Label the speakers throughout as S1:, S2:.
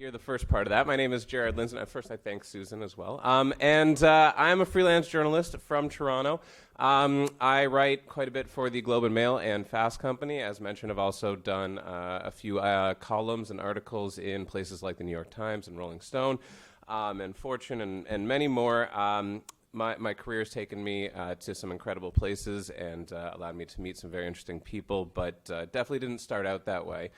S1: hear the first part of that. My name is Jared Lindzon. At first, I thank Susan as well. I'm a freelance journalist from Toronto. I write quite a bit for the Globe and Mail and Fast Company. As mentioned, I've also done a few columns and articles in places like the New York Times and Rolling Stone and Fortune and many more. My career has taken me to some incredible places and allowed me to meet some very interesting people, but definitely didn't start out that way.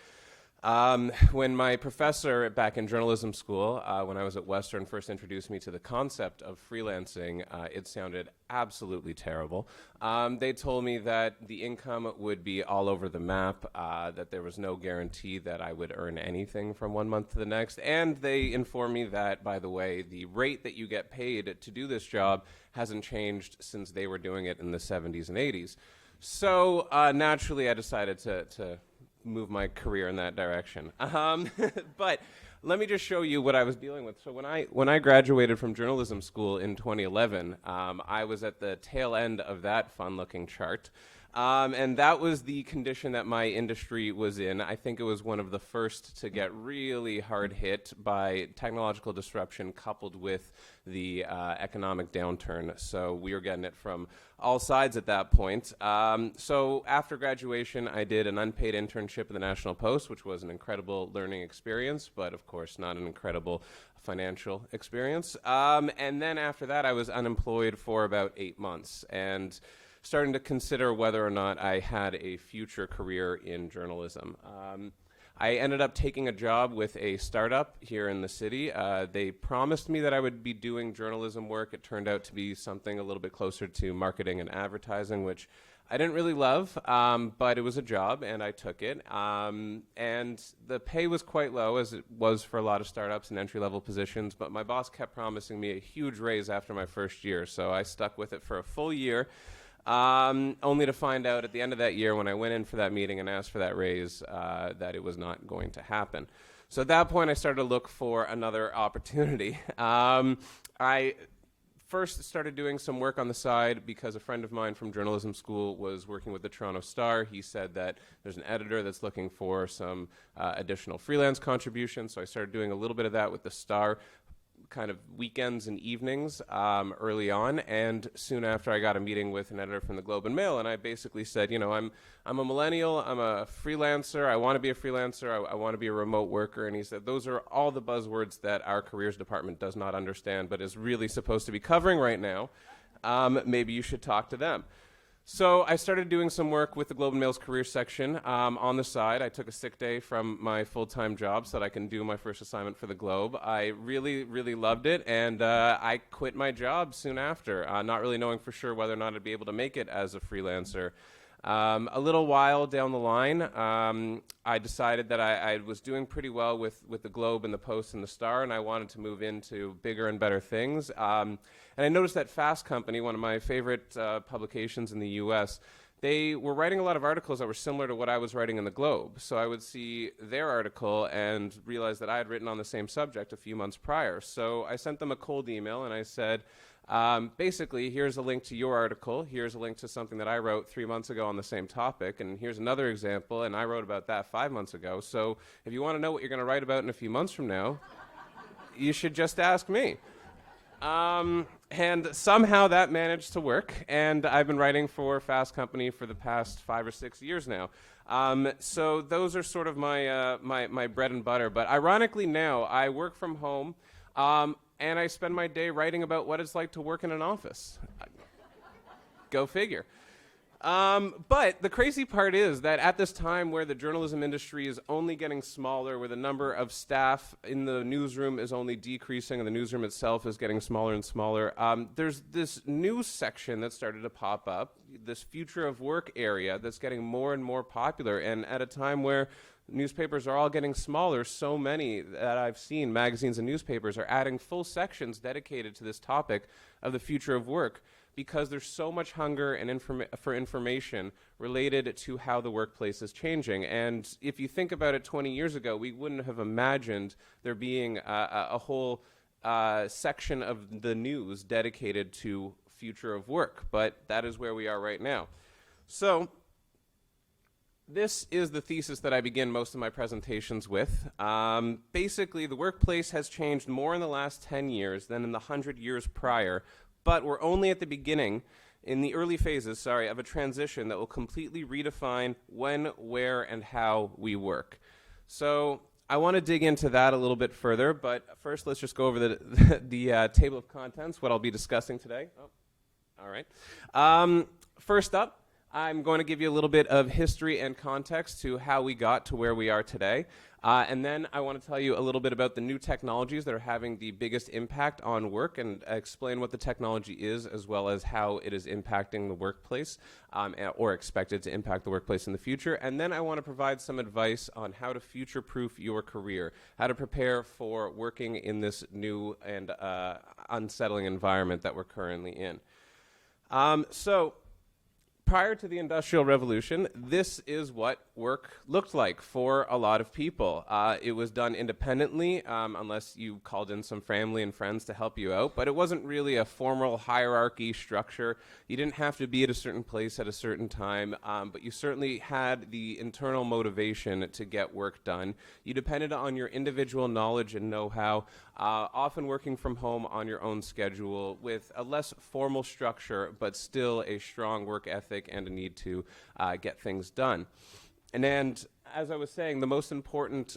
S1: When my professor back in journalism school, when I was at Western, first introduced me to the concept of freelancing, it sounded absolutely terrible. They told me that the income would be all over the map, that there was no guarantee that I would earn anything from one month to the next, and they informed me that, by the way, the rate that you get paid to do this job hasn't changed since they were doing it in the 70s and 80s. So naturally, I decided to move my career in that direction. But let me just show you what I was dealing with. So when I graduated from journalism school in 2011, I was at the tail end of that fun-looking chart. And that was the condition that my industry was in. I think it was one of the first to get really hard hit by technological disruption coupled with the economic downturn. So we were getting it from all sides at that point. So after graduation, I did an unpaid internship at the National Post, which was an incredible learning experience, but of course not an incredible financial experience. And then after that, I was unemployed for about 8 months and starting to consider whether or not I had a future career in journalism. I ended up taking a job with a startup here in the city. They promised me that I would be doing journalism work. It turned out to be something a little bit closer to marketing and advertising, which I didn't really love, but it was a job and I took it. And the pay was quite low, as it was for a lot of startups and entry-level positions, but my boss kept promising me a huge raise after my first year, so I stuck with it for a full year. Only to find out at the end of that year when I went in for that meeting and asked for that raise that it was not going to happen. So at that point I started to look for another opportunity. I first started doing some work on the side because a friend of mine from journalism school was working with the Toronto Star. He said that there's an editor that's looking for some additional freelance contributions, so I started doing a little bit of that with the Star, kind of weekends and evenings early on, and soon after I got a meeting with an editor from the Globe and Mail, and I basically said, you know, I'm a millennial, I'm a freelancer, I want to be a freelancer, I want to be a remote worker, and he said, those are all the buzzwords that our careers department does not understand, but is really supposed to be covering right now. Maybe you should talk to them. So I started doing some work with the Globe and Mail's career section on the side. I took a sick day from my full-time job so that I can do my first assignment for the Globe. I really, really loved it, and I quit my job soon after, not really knowing for sure whether or not I'd be able to make it as a freelancer. A little while down the line, I decided that I was doing pretty well with the Globe and the Post and the Star, and I wanted to move into bigger and better things. And I noticed that Fast Company, one of my favorite publications in the US, they were writing a lot of articles that were similar to what I was writing in the Globe. So I would see their article and realize that I had written on the same subject a few months prior. So I sent them a cold email and I said, basically, here's a link to your article, here's a link to something that I wrote 3 months ago on the same topic, and here's another example, and I wrote about that 5 months ago. So if you want to know what you're going to write about in a few months from now, you should just ask me. And somehow that managed to work, and I've been writing for Fast Company for the past 5 or 6 years now. So those are sort of my bread and butter, but ironically now I work from home, and I spend my day writing about what it's like to work in an office. Go figure. But the crazy part is that at this time where the journalism industry is only getting smaller, where the number of staff in the newsroom is only decreasing and the newsroom itself is getting smaller and smaller, there's this news section that started to pop up, this future of work area that's getting more and more popular. And at a time where newspapers are all getting smaller, so many that I've seen, magazines and newspapers, are adding full sections dedicated to this topic of the future of work, because there's so much hunger and for information related to how the workplace is changing. And if you think about it, 20 years ago, we wouldn't have imagined there being a whole section of the news dedicated to future of work, but that is where we are right now. So This is the thesis that I begin most of my presentations with. Basically, the workplace has changed more in the last 10 years than in the 100 years prior, but we're only at the beginning, in the early phases, of a transition that will completely redefine when, where, and how we work. So I want to dig into that a little bit further, but first let's just go over the table of contents, what I'll be discussing today. All right. First up, I'm going to give you a little bit of history and context to how we got to where we are today. And then I want to tell you a little bit about the new technologies that are having the biggest impact on work and explain what the technology is as well as how it is impacting the workplace or expected to impact the workplace in the future. And then I want to provide some advice on how to future-proof your career, how to prepare for working in this new and unsettling environment that we're currently in. Prior to the Industrial Revolution, this is what work looked like for a lot of people. It was done independently, unless you called in some family and friends to help you out, but it wasn't really a formal hierarchy structure. You didn't have to be at a certain place at a certain time, but you certainly had the internal motivation to get work done. You depended on your individual knowledge and know-how, often working from home on your own schedule with a less formal structure, but still a strong work ethic and a need to get things done. And as I was saying, the most important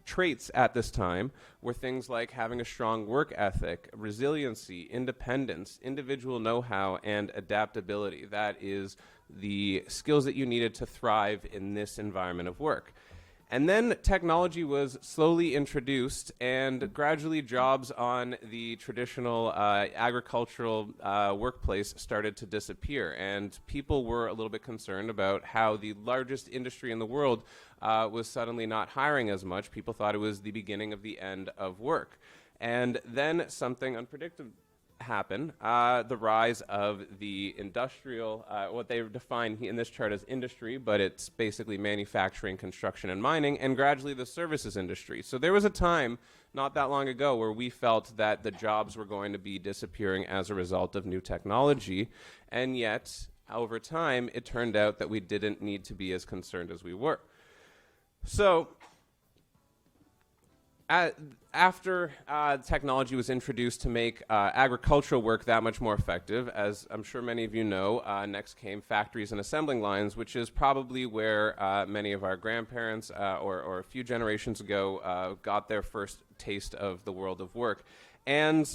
S1: traits at this time were things like having a strong work ethic, resiliency, independence, individual know-how, and adaptability. That is the skills that you needed to thrive in this environment of work. And then technology was slowly introduced, and gradually jobs on the traditional agricultural workplace started to disappear. And people were a little bit concerned about how the largest industry in the world was suddenly not hiring as much. People thought it was the beginning of the end of work. And then something unpredictable happen, the rise of the industrial, what they define in this chart as industry, but it's basically manufacturing, construction, and mining, and gradually the services industry. So there was a time not that long ago where we felt that the jobs were going to be disappearing as a result of new technology, and yet over time it turned out that we didn't need to be as concerned as we were. So after technology was introduced to make agricultural work that much more effective, as I'm sure many of you know, next came factories and assembling lines, which is probably where many of our grandparents or a few generations ago got their first taste of the world of work. And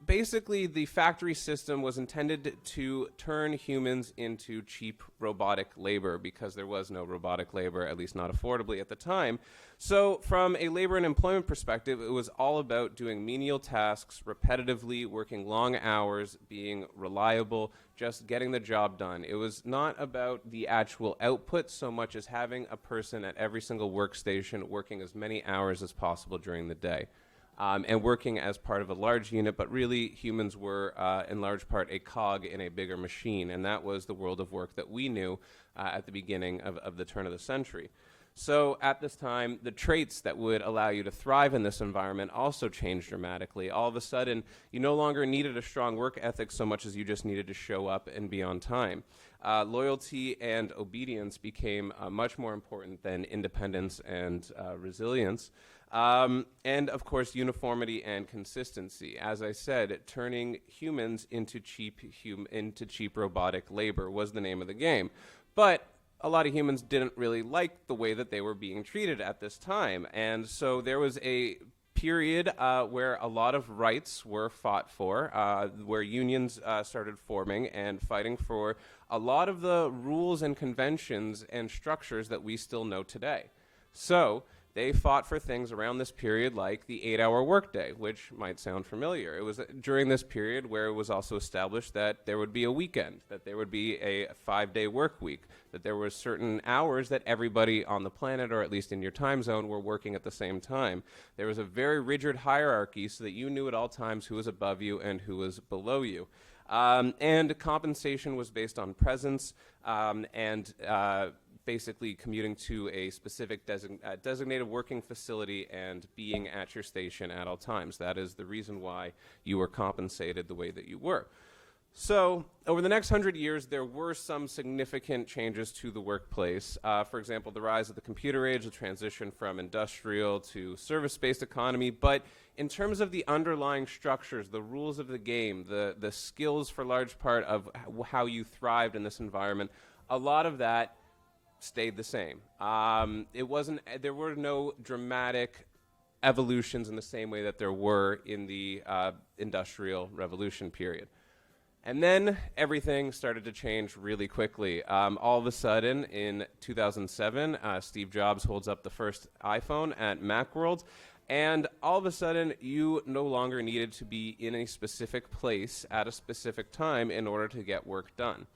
S1: basically, the factory system was intended to turn humans into cheap robotic labor because there was no robotic labor, at least not affordably at the time. So from a labor and employment perspective, it was all about doing menial tasks repetitively, working long hours, being reliable, just getting the job done. It was not about the actual output so much as having a person at every single workstation working as many hours as possible during the day. And working as part of a large unit, but really humans were in large part a cog in a bigger machine, and that was the world of work that we knew at the beginning of the turn of the century. So at this time, the traits that would allow you to thrive in this environment also changed dramatically. All of a sudden, you no longer needed a strong work ethic so much as you just needed to show up and be on time. Loyalty and obedience became much more important than independence and resilience. And of course, uniformity and consistency. As I said, turning humans into cheap robotic labor was the name of the game. But a lot of humans didn't really like the way that they were being treated at this time. And so there was a period where a lot of rights were fought for, where unions started forming and fighting for a lot of the rules and conventions and structures that we still know today. So they fought for things around this period like the 8-hour workday, which might sound familiar. It was during this period where it was also established that there would be a weekend, that there would be a 5-day work week, that there were certain hours that everybody on the planet, or at least in your time zone, were working at the same time. There was a very rigid hierarchy so that you knew at all times who was above you and who was below you. And compensation was based on presence and basically commuting to a specific designated working facility and being at your station at all times. That is the reason why you were compensated the way that you were. So, over the next 100 years, there were some significant changes to the workplace. For example, the rise of the computer age, the transition from industrial to service-based economy. But in terms of the underlying structures, the rules of the game, the skills for large part of how you thrived in this environment, a lot of that stayed the same. There were no dramatic evolutions in the same way that there were in the Industrial Revolution period. And then everything started to change really quickly. All of a sudden, in 2007, Steve Jobs holds up the first iPhone at Macworld, and all of a sudden, you no longer needed to be in a specific place at a specific time in order to get work done.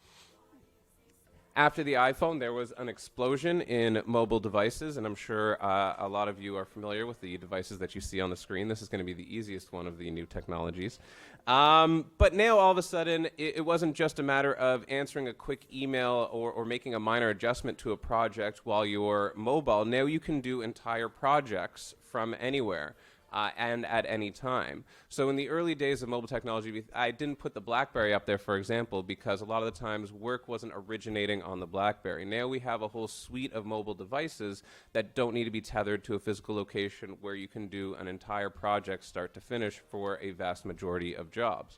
S1: After the iPhone, there was an explosion in mobile devices, and I'm sure a lot of you are familiar with the devices that you see on the screen. This is going to be the easiest one of the new technologies. But now, all of a sudden, it wasn't just a matter of answering a quick email or making a minor adjustment to a project while you're mobile. Now you can do entire projects from anywhere. And at any time. So in the early days of mobile technology, I didn't put the BlackBerry up there, for example, because a lot of the times work wasn't originating on the BlackBerry. Now we have a whole suite of mobile devices that don't need to be tethered to a physical location where you can do an entire project start to finish for a vast majority of jobs.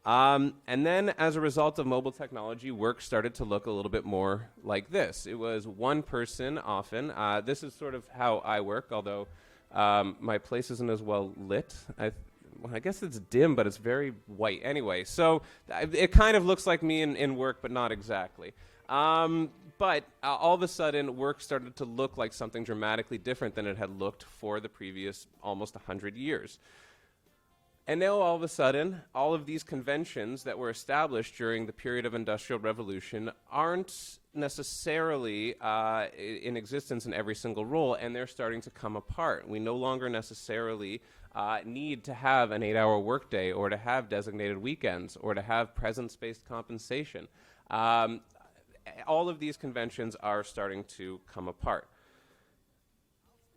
S1: And then as a result of mobile technology, work started to look a little bit more like this. It was one person often. This is sort of how I work, although my place isn't as well lit. I guess it's dim, but it's very white anyway. So it kind of looks like me in work, but not exactly. But all of a sudden, work started to look like something dramatically different than it had looked for the previous almost 100 years. And now all of a sudden, all of these conventions that were established during the period of Industrial Revolution aren't necessarily in existence in every single role, and they're starting to come apart. We no longer necessarily need to have an 8-hour workday or to have designated weekends or to have presence-based compensation. All of these conventions are starting to come apart.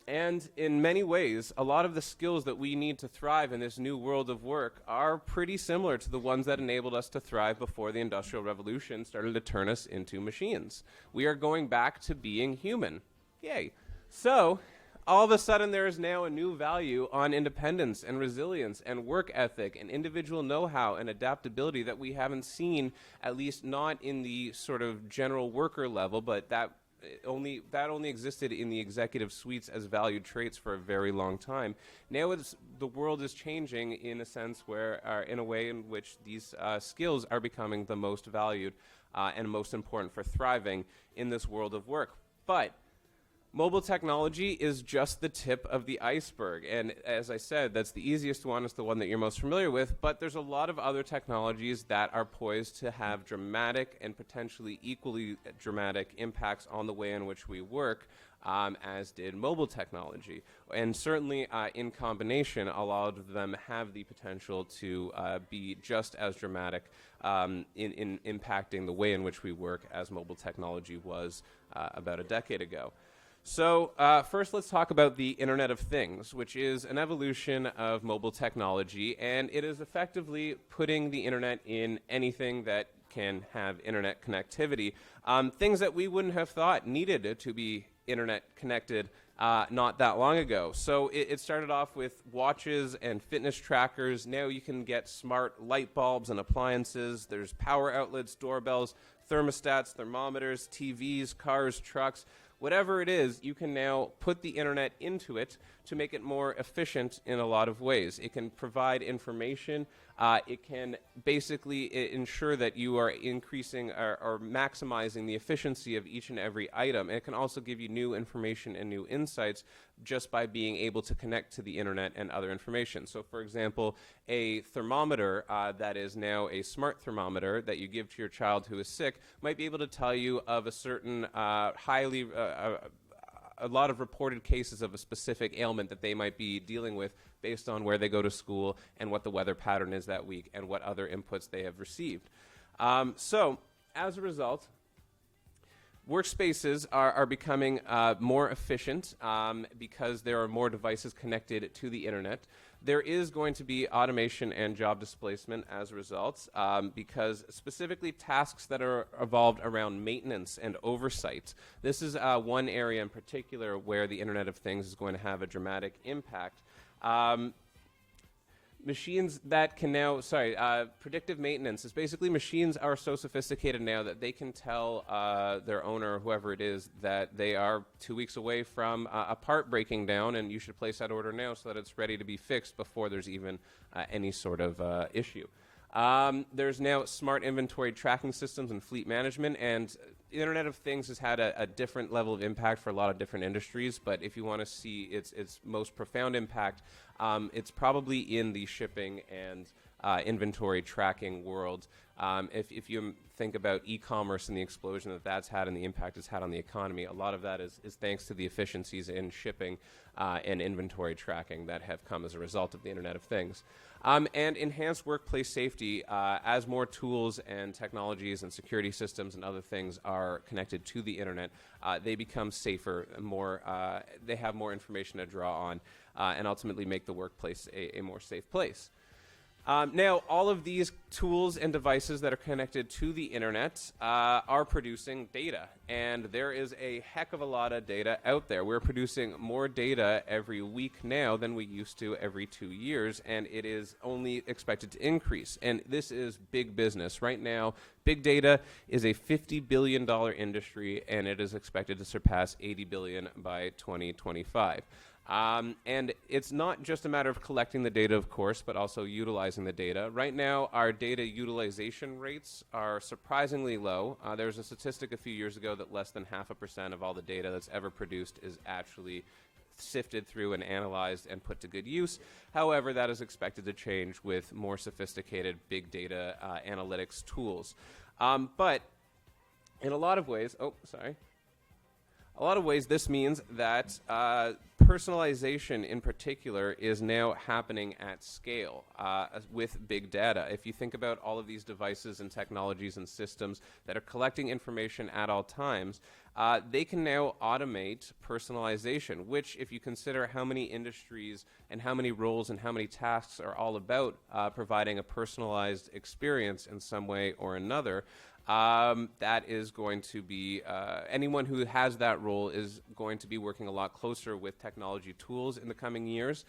S1: And in many ways, a lot of the skills that we need to thrive in this new world of work are pretty similar to the ones that enabled us to thrive before the Industrial Revolution started to turn us into machines. We are going back to being human. Yay. So, all of a sudden, there is now a new value on independence and resilience and work ethic and individual know-how and adaptability that we haven't seen, at least not in the sort of general worker level, but that only existed in the executive suites as valued traits for a very long time. Now the world is changing in a sense where, in a way in which these skills are becoming the most valued and most important for thriving in this world of work. But mobile technology is just the tip of the iceberg. And as I said, that's the easiest one. It's the one that you're most familiar with. But there's a lot of other technologies that are poised to have dramatic and potentially equally dramatic impacts on the way in which we work, as did mobile technology. And certainly in combination, a lot of them have the potential to be just as dramatic in impacting the way in which we work as mobile technology was about a decade ago. So first, let's talk about the Internet of Things, which is an evolution of mobile technology, and it is effectively putting the Internet in anything that can have Internet connectivity, things that we wouldn't have thought needed to be Internet connected not that long ago. So it started off with watches and fitness trackers. Now you can get smart light bulbs and appliances. There's power outlets, doorbells, thermostats, thermometers, TVs, cars, trucks. Whatever it is, you can now put the internet into it to make it more efficient in a lot of ways. It can provide information. It can basically ensure that you are increasing or maximizing the efficiency of each and every item. And it can also give you new information and new insights just by being able to connect to the internet and other information. So for example, a thermometer that is now a smart thermometer that you give to your child who is sick might be able to tell you of a certain a lot of reported cases of a specific ailment that they might be dealing with based on where they go to school and what the weather pattern is that week and what other inputs they have received. So as a result, Workspaces are becoming more efficient because there are more devices connected to the internet. There is going to be automation and job displacement as a result because specifically tasks that are evolved around maintenance and oversight. This is one area in particular where the Internet of Things is going to have a dramatic impact. Machines that can now, predictive maintenance is basically machines are so sophisticated now that they can tell their owner, whoever it is, that they are 2 weeks away from a part breaking down and you should place that order now so that it's ready to be fixed before there's even any sort of issue. There's now smart inventory tracking systems and fleet management, and the Internet of Things has had a different level of impact for a lot of different industries, but if you want to see its most profound impact, it's probably in the shipping and inventory tracking world. If you think about e-commerce and the explosion that that's had and the impact it's had on the economy, a lot of that is thanks to the efficiencies in shipping and inventory tracking that have come as a result of the Internet of Things. And enhanced workplace safety, as more tools and technologies and security systems and other things are connected to the Internet, they become safer, they have more information to draw on, and ultimately make the workplace a more safe place. Now, all of these tools and devices that are connected to the internet are producing data, and there is a heck of a lot of data out there. We're producing more data every week now than we used to every 2 years, and it is only expected to increase. And this is big business. Right now, big data is a $50 billion industry, and it is expected to surpass $80 billion by 2025. And it's not just a matter of collecting the data, of course, but also utilizing the data. Right now, our data utilization rates are surprisingly low. There was a statistic a few years ago that less than 0.5% of all the data that's ever produced is actually sifted through and analyzed and put to good use. However, that is expected to change with more sophisticated big data analytics tools. But in a lot of ways, this means that personalization in particular is now happening at scale with big data. If you think about all of these devices and technologies and systems that are collecting information at all times, they can now automate personalization, which, if you consider how many industries and how many roles and how many tasks are all about providing a personalized experience in some way or another, that is going to be, anyone who has that role is going to be working a lot closer with technology tools in the coming years,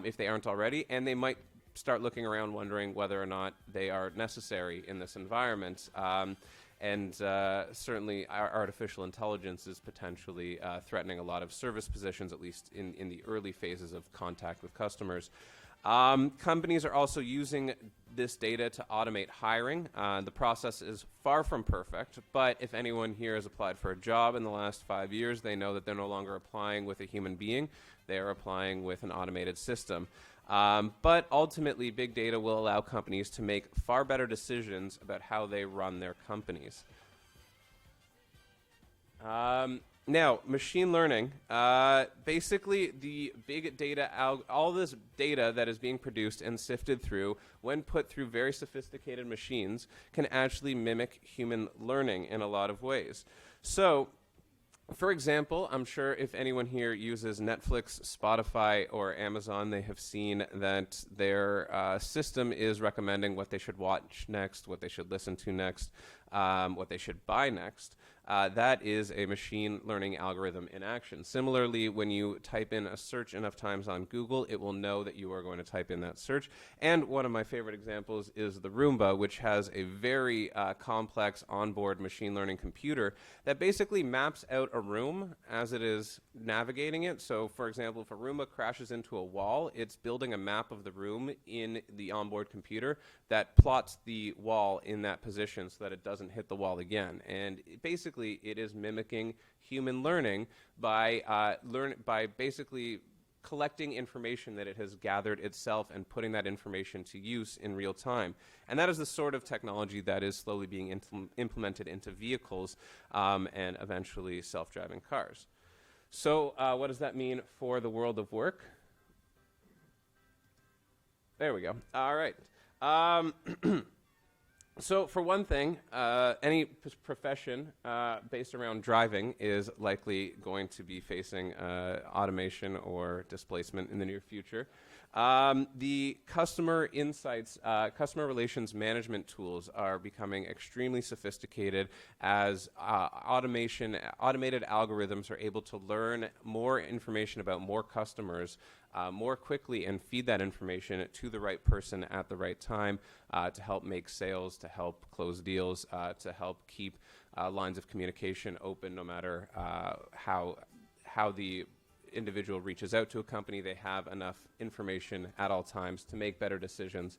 S1: if they aren't already, and they might start looking around wondering whether or not they are necessary in this environment. And certainly our artificial intelligence is potentially threatening a lot of service positions, at least in the early phases of contact with customers. Companies are also using this data to automate hiring. The process is far from perfect, but if anyone here has applied for a job in the last 5 years, they know that they're no longer applying with a human being. They are applying with an automated system. But ultimately, big data will allow companies to make far better decisions about how they run their companies. Now, machine learning, basically the big data, all this data that is being produced and sifted through, when put through very sophisticated machines, can actually mimic human learning in a lot of ways. So, for example, I'm sure if anyone here uses Netflix, Spotify, or Amazon, they have seen that their system is recommending what they should watch next, what they should listen to next, what they should buy next. That is a machine learning algorithm in action. Similarly, when you type in a search enough times on Google, it will know that you are going to type in that search. And one of my favorite examples is the Roomba, which has a very complex onboard machine learning computer that basically maps out a room as it is navigating it. So, for example, if a Roomba crashes into a wall, it's building a map of the room in the onboard computer that plots the wall in that position so that it doesn't hit the wall again. And basically, it is mimicking human learning by basically collecting information that it has gathered itself and putting that information to use in real time. And that is the sort of technology that is slowly being implemented into vehicles and eventually self-driving cars. So what does that mean for the world of work? There we go. All right. So for one thing, any profession based around driving is likely going to be facing automation or displacement in the near future. The customer insights, customer relations management tools are becoming extremely sophisticated as automated algorithms are able to learn more information about more customers more quickly and feed that information to the right person at the right time to help make sales, to help close deals, to help keep lines of communication open no matter how the individual reaches out to a company. They have enough information at all times to make better decisions.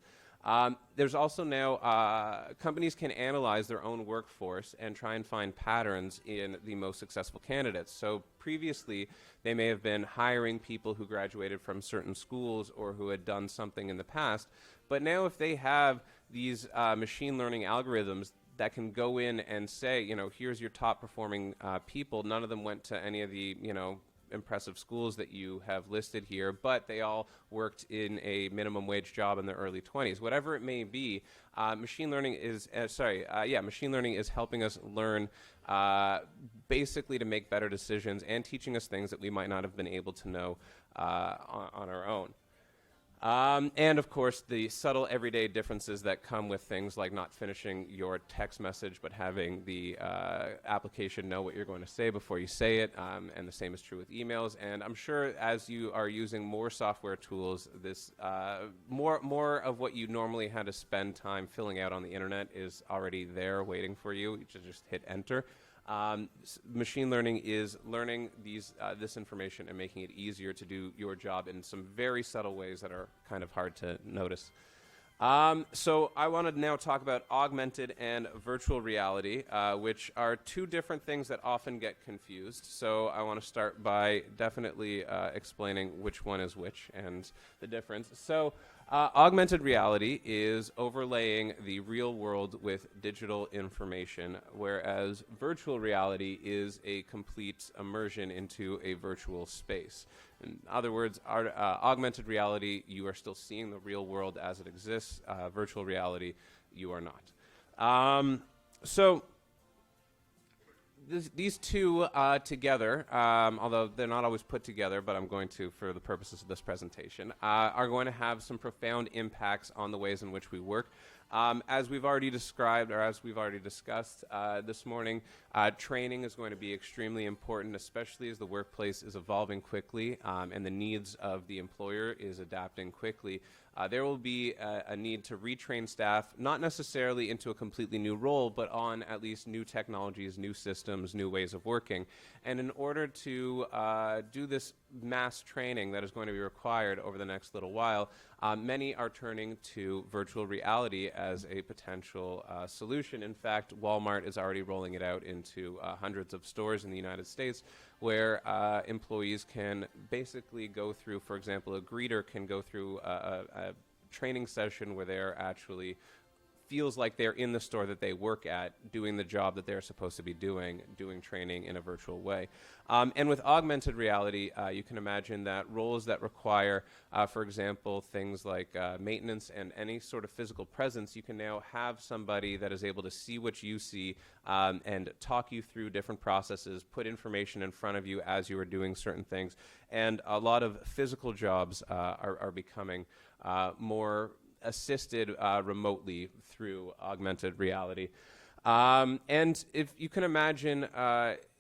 S1: There's also now companies can analyze their own workforce and try and find patterns in the most successful candidates. So previously, they may have been hiring people who graduated from certain schools or who had done something in the past. But now if they have these machine learning algorithms that can go in and say, here's your top performing people, none of them went to any of the, impressive schools that you have listed here, but they all worked in a minimum wage job in their early 20s. Whatever it may be, machine learning is helping us learn basically to make better decisions and teaching us things that we might not have been able to know on our own. And of course, the subtle everyday differences that come with things like not finishing your text message, but having the application know what you're going to say before you say it. And the same is true with emails. And I'm sure as you are using more software tools, this more of what you normally had to spend time filling out on the internet is already there waiting for you. You should just hit enter. Machine learning is learning this information and making it easier to do your job in some very subtle ways that are kind of hard to notice. So I want to now talk about augmented and virtual reality, which are two different things that often get confused. So I want to start by definitely explaining which one is which and the difference. So augmented reality is overlaying the real world with digital information, whereas virtual reality is a complete immersion into a virtual space. In other words, augmented reality, you are still seeing the real world as it exists. Virtual reality, you are not. So these two together, although they're not always put together, but I'm going to, for the purposes of this presentation, are going to have some profound impacts on the ways in which we work. As we've already described, or as we've already discussed this morning, training is going to be extremely important, especially as the workplace is evolving quickly and the needs of the employer is adapting quickly. There will be a need to retrain staff, not necessarily into a completely new role, but on at least new technologies, new systems, new ways of working. And in order to do this mass training that is going to be required over the next little while, many are turning to virtual reality as a potential solution. In fact, Walmart is already rolling it out into hundreds of stores in the United States, where employees can basically go through, for example, a greeter can go through a training session where they're actually feels like they're in the store that they work at, doing the job that they're supposed to be doing training in a virtual way. And with augmented reality, you can imagine that roles that require, for example, things like maintenance and any sort of physical presence, you can now have somebody that is able to see what you see and talk you through different processes, put information in front of you as you are doing certain things. And a lot of physical jobs are becoming more assisted remotely through augmented reality. And if you can imagine,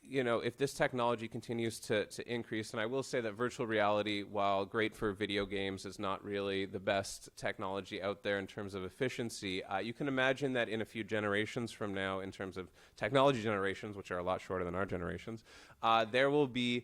S1: if this technology continues to increase, and I will say that virtual reality, while great for video games, is not really the best technology out there in terms of efficiency. You can imagine that in a few generations from now, in terms of technology generations, which are a lot shorter than our generations, there will be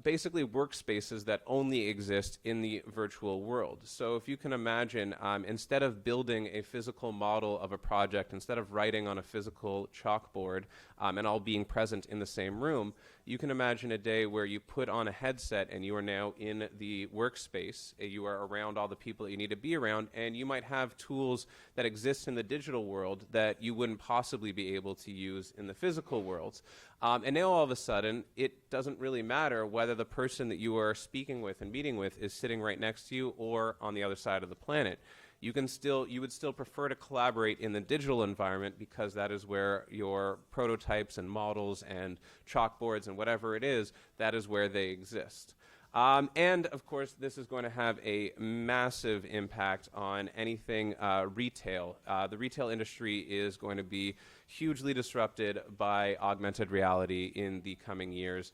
S1: basically workspaces that only exist in the virtual world. So if you can imagine, instead of building a physical model of a project, instead of writing on a physical chalkboard and all being present in the same room, you can imagine a day where you put on a headset and you are now in the workspace. You are around all the people that you need to be around, and you might have tools that exist in the digital world that you wouldn't possibly be able to use in the physical worlds. And now all of a sudden, it doesn't really matter whether the person that you are speaking with and meeting with is sitting right next to you or on the other side of the planet. you would still prefer to collaborate in the digital environment because that is where your prototypes and models and chalkboards and whatever it is, that is where they exist. And of course, this is going to have a massive impact on anything retail. The retail industry is going to be hugely disrupted by augmented reality in the coming years.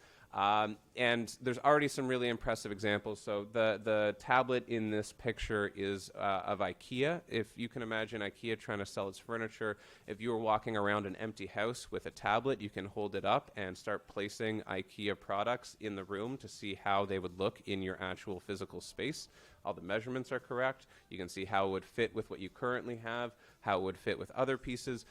S1: And there's already some really impressive examples. So the tablet in this picture is of IKEA. If you can imagine IKEA trying to sell its furniture, if you were walking around an empty house with a tablet, you can hold it up and start placing IKEA products in the room to see how they would look in your actual physical space. All the measurements are correct. You can see how it would fit with what you currently have, how it would fit with other pieces.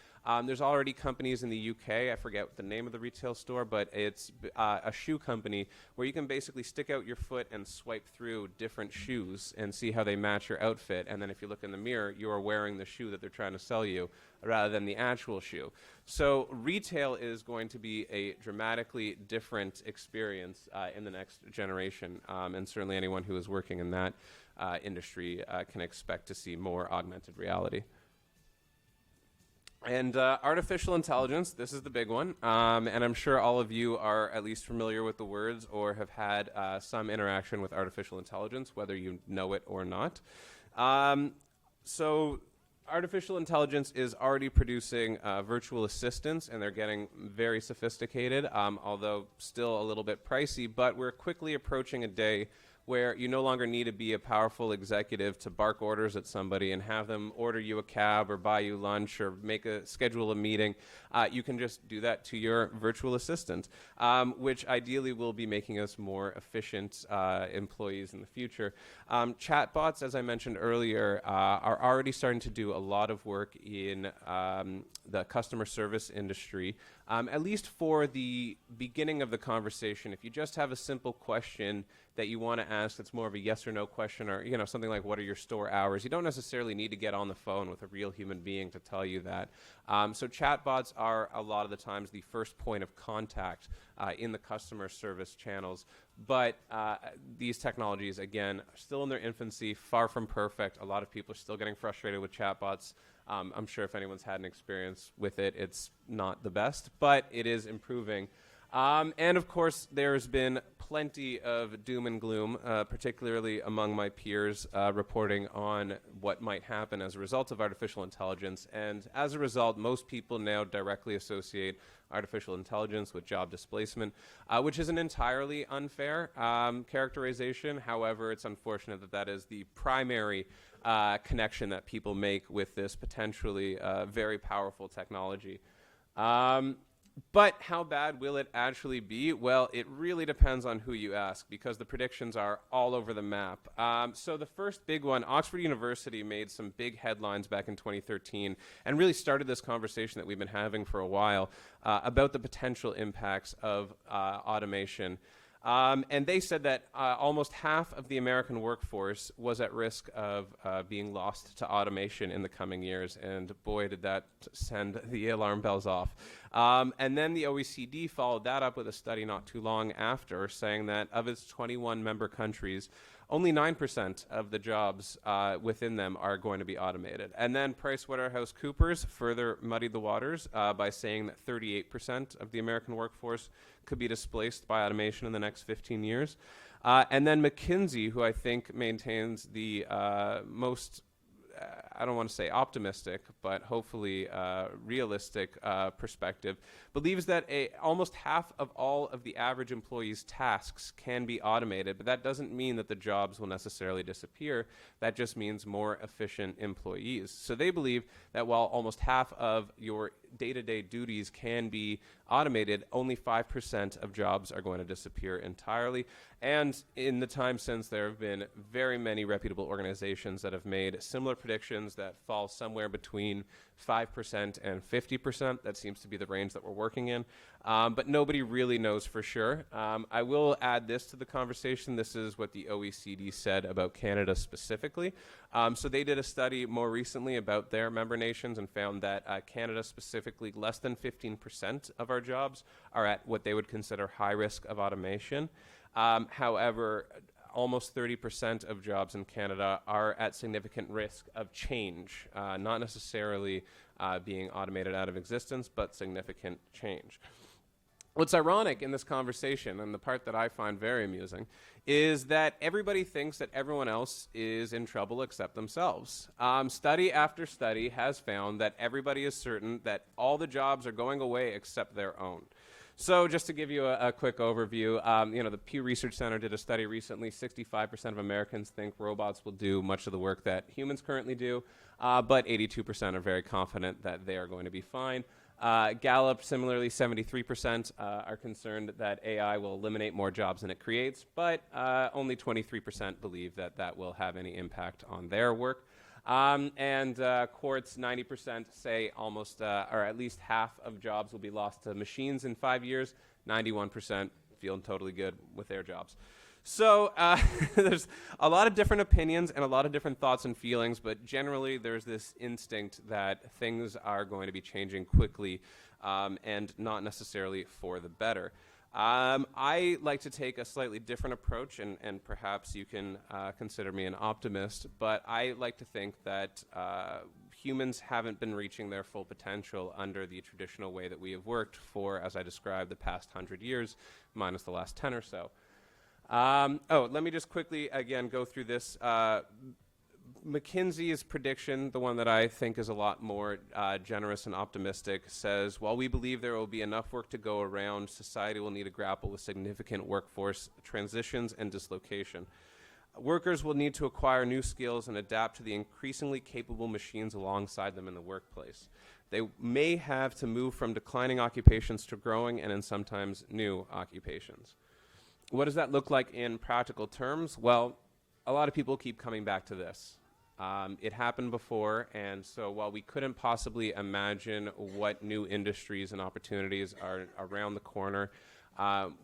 S1: There's already companies in the UK, I forget the name of the retail store, but it's a shoe company where you can basically stick out your foot and swipe through different shoes and see how they match your outfit. And then if you look in the mirror, you are wearing the shoe that they're trying to sell you rather than the actual shoe. So retail is going to be a dramatically different experience in the next generation. And certainly anyone who is working in that industry can expect to see more augmented reality. And artificial intelligence, this is the big one. And I'm sure all of you are at least familiar with the words or have had some interaction with artificial intelligence, whether you know it or not. So artificial intelligence is already producing virtual assistants, and they're getting very sophisticated, although still a little bit pricey. But we're quickly approaching a day where you no longer need to be a powerful executive to bark orders at somebody and have them order you a cab or buy you lunch or schedule a meeting. You can just do that to your virtual assistant, which ideally will be making us more efficient employees in the future. Chatbots, as I mentioned earlier, are already starting to do a lot of work in the customer service industry, at least for the beginning of the conversation. If you just have a simple question that you want to ask that's more of a yes or no question, or something like what are your store hours, you don't necessarily need to get on the phone with a real human being to tell you that. So chatbots are a lot of the times the first point of contact in the customer service channels. But these technologies, again, are still in their infancy, far from perfect. A lot of people are still getting frustrated with chatbots. I'm sure if anyone's had an experience with it, it's not the best, but it is improving. And of course, there's been plenty of doom and gloom, particularly among my peers, reporting on what might happen as a result of artificial intelligence. And as a result, most people now directly associate artificial intelligence with job displacement, which is an entirely unfair characterization. However, it's unfortunate that that is the primary connection that people make with this potentially very powerful technology. But how bad will it actually be? Well, it really depends on who you ask, because the predictions are all over the map. So the first big one, Oxford University made some big headlines back in 2013 and really started this conversation that we've been having for a while about the potential impacts of automation. And they said that almost half of the American workforce was at risk of being lost to automation in the coming years. And boy, did that send the alarm bells off. And then the OECD followed that up with a study not too long after, saying that of its 21 member countries, only 9% of the jobs within them are going to be automated. And then PricewaterhouseCoopers further muddied the waters by saying that 38% of the American workforce could be displaced by automation in the next 15 years. And then McKinsey, who I think maintains the most, I don't want to say optimistic, but hopefully realistic perspective, believes that almost half of all of the average employee's tasks can be automated, but that doesn't mean that the jobs will necessarily disappear. That just means more efficient employees. So they believe that while almost half of your day-to-day duties can be automated, only 5% of jobs are going to disappear entirely. And in the time since, there have been very many reputable organizations that have made similar predictions that fall somewhere between 5% and 50%. That seems to be the range that we're working in. But nobody really knows for sure. I will add this to the conversation. This is what the OECD said about Canada specifically. So they did a study more recently about their member nations and found that Canada specifically, less than 15% of our jobs are at what they would consider high risk of automation. However, almost 30% of jobs in Canada are at significant risk of change, not necessarily being automated out of existence, but significant change. What's ironic in this conversation, and the part that I find very amusing, is that everybody thinks that everyone else is in trouble except themselves. Study after study has found that everybody is certain that all the jobs are going away except their own. So just to give you a quick overview, the Pew Research Center did a study recently. 65% of Americans think robots will do much of the work that humans currently do, but 82% are very confident that they are going to be fine. Gallup, similarly, 73% are concerned that AI will eliminate more jobs than it creates, but only 23% believe that that will have any impact on their work. Quartz, 90% say almost, or at least half of jobs will be lost to machines in 5 years. 91% feel totally good with their jobs. So there's a lot of different opinions and a lot of different thoughts and feelings, but generally there's this instinct that things are going to be changing quickly and not necessarily for the better. I like to take a slightly different approach, and perhaps you can consider me an optimist, but I like to think that humans haven't been reaching their full potential under the traditional way that we have worked for, as I described, the past 100 years, minus the last 10 or so. Let me just quickly, again, go through this. McKinsey's prediction, the one that I think is a lot more generous and optimistic, says, while we believe there will be enough work to go around, society will need to grapple with significant workforce transitions and dislocation. Workers will need to acquire new skills and adapt to the increasingly capable machines alongside them in the workplace. They may have to move from declining occupations to growing and in sometimes new occupations. What does that look like in practical terms? Well, a lot of people keep coming back to this. It happened before, and so while we couldn't possibly imagine what new industries and opportunities are around the corner,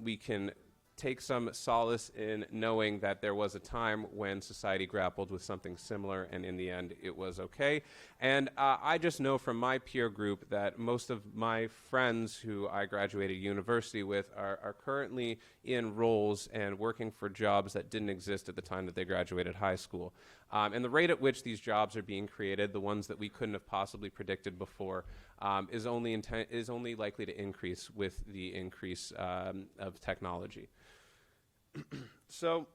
S1: we can take some solace in knowing that there was a time when society grappled with something similar, and in the end, it was okay. And I just know from my peer group that most of my friends who I graduated university with are currently in roles and working for jobs that didn't exist at the time that they graduated high school. And the rate at which these jobs are being created, the ones that we couldn't have possibly predicted before, is only likely to increase with the increase of technology. So,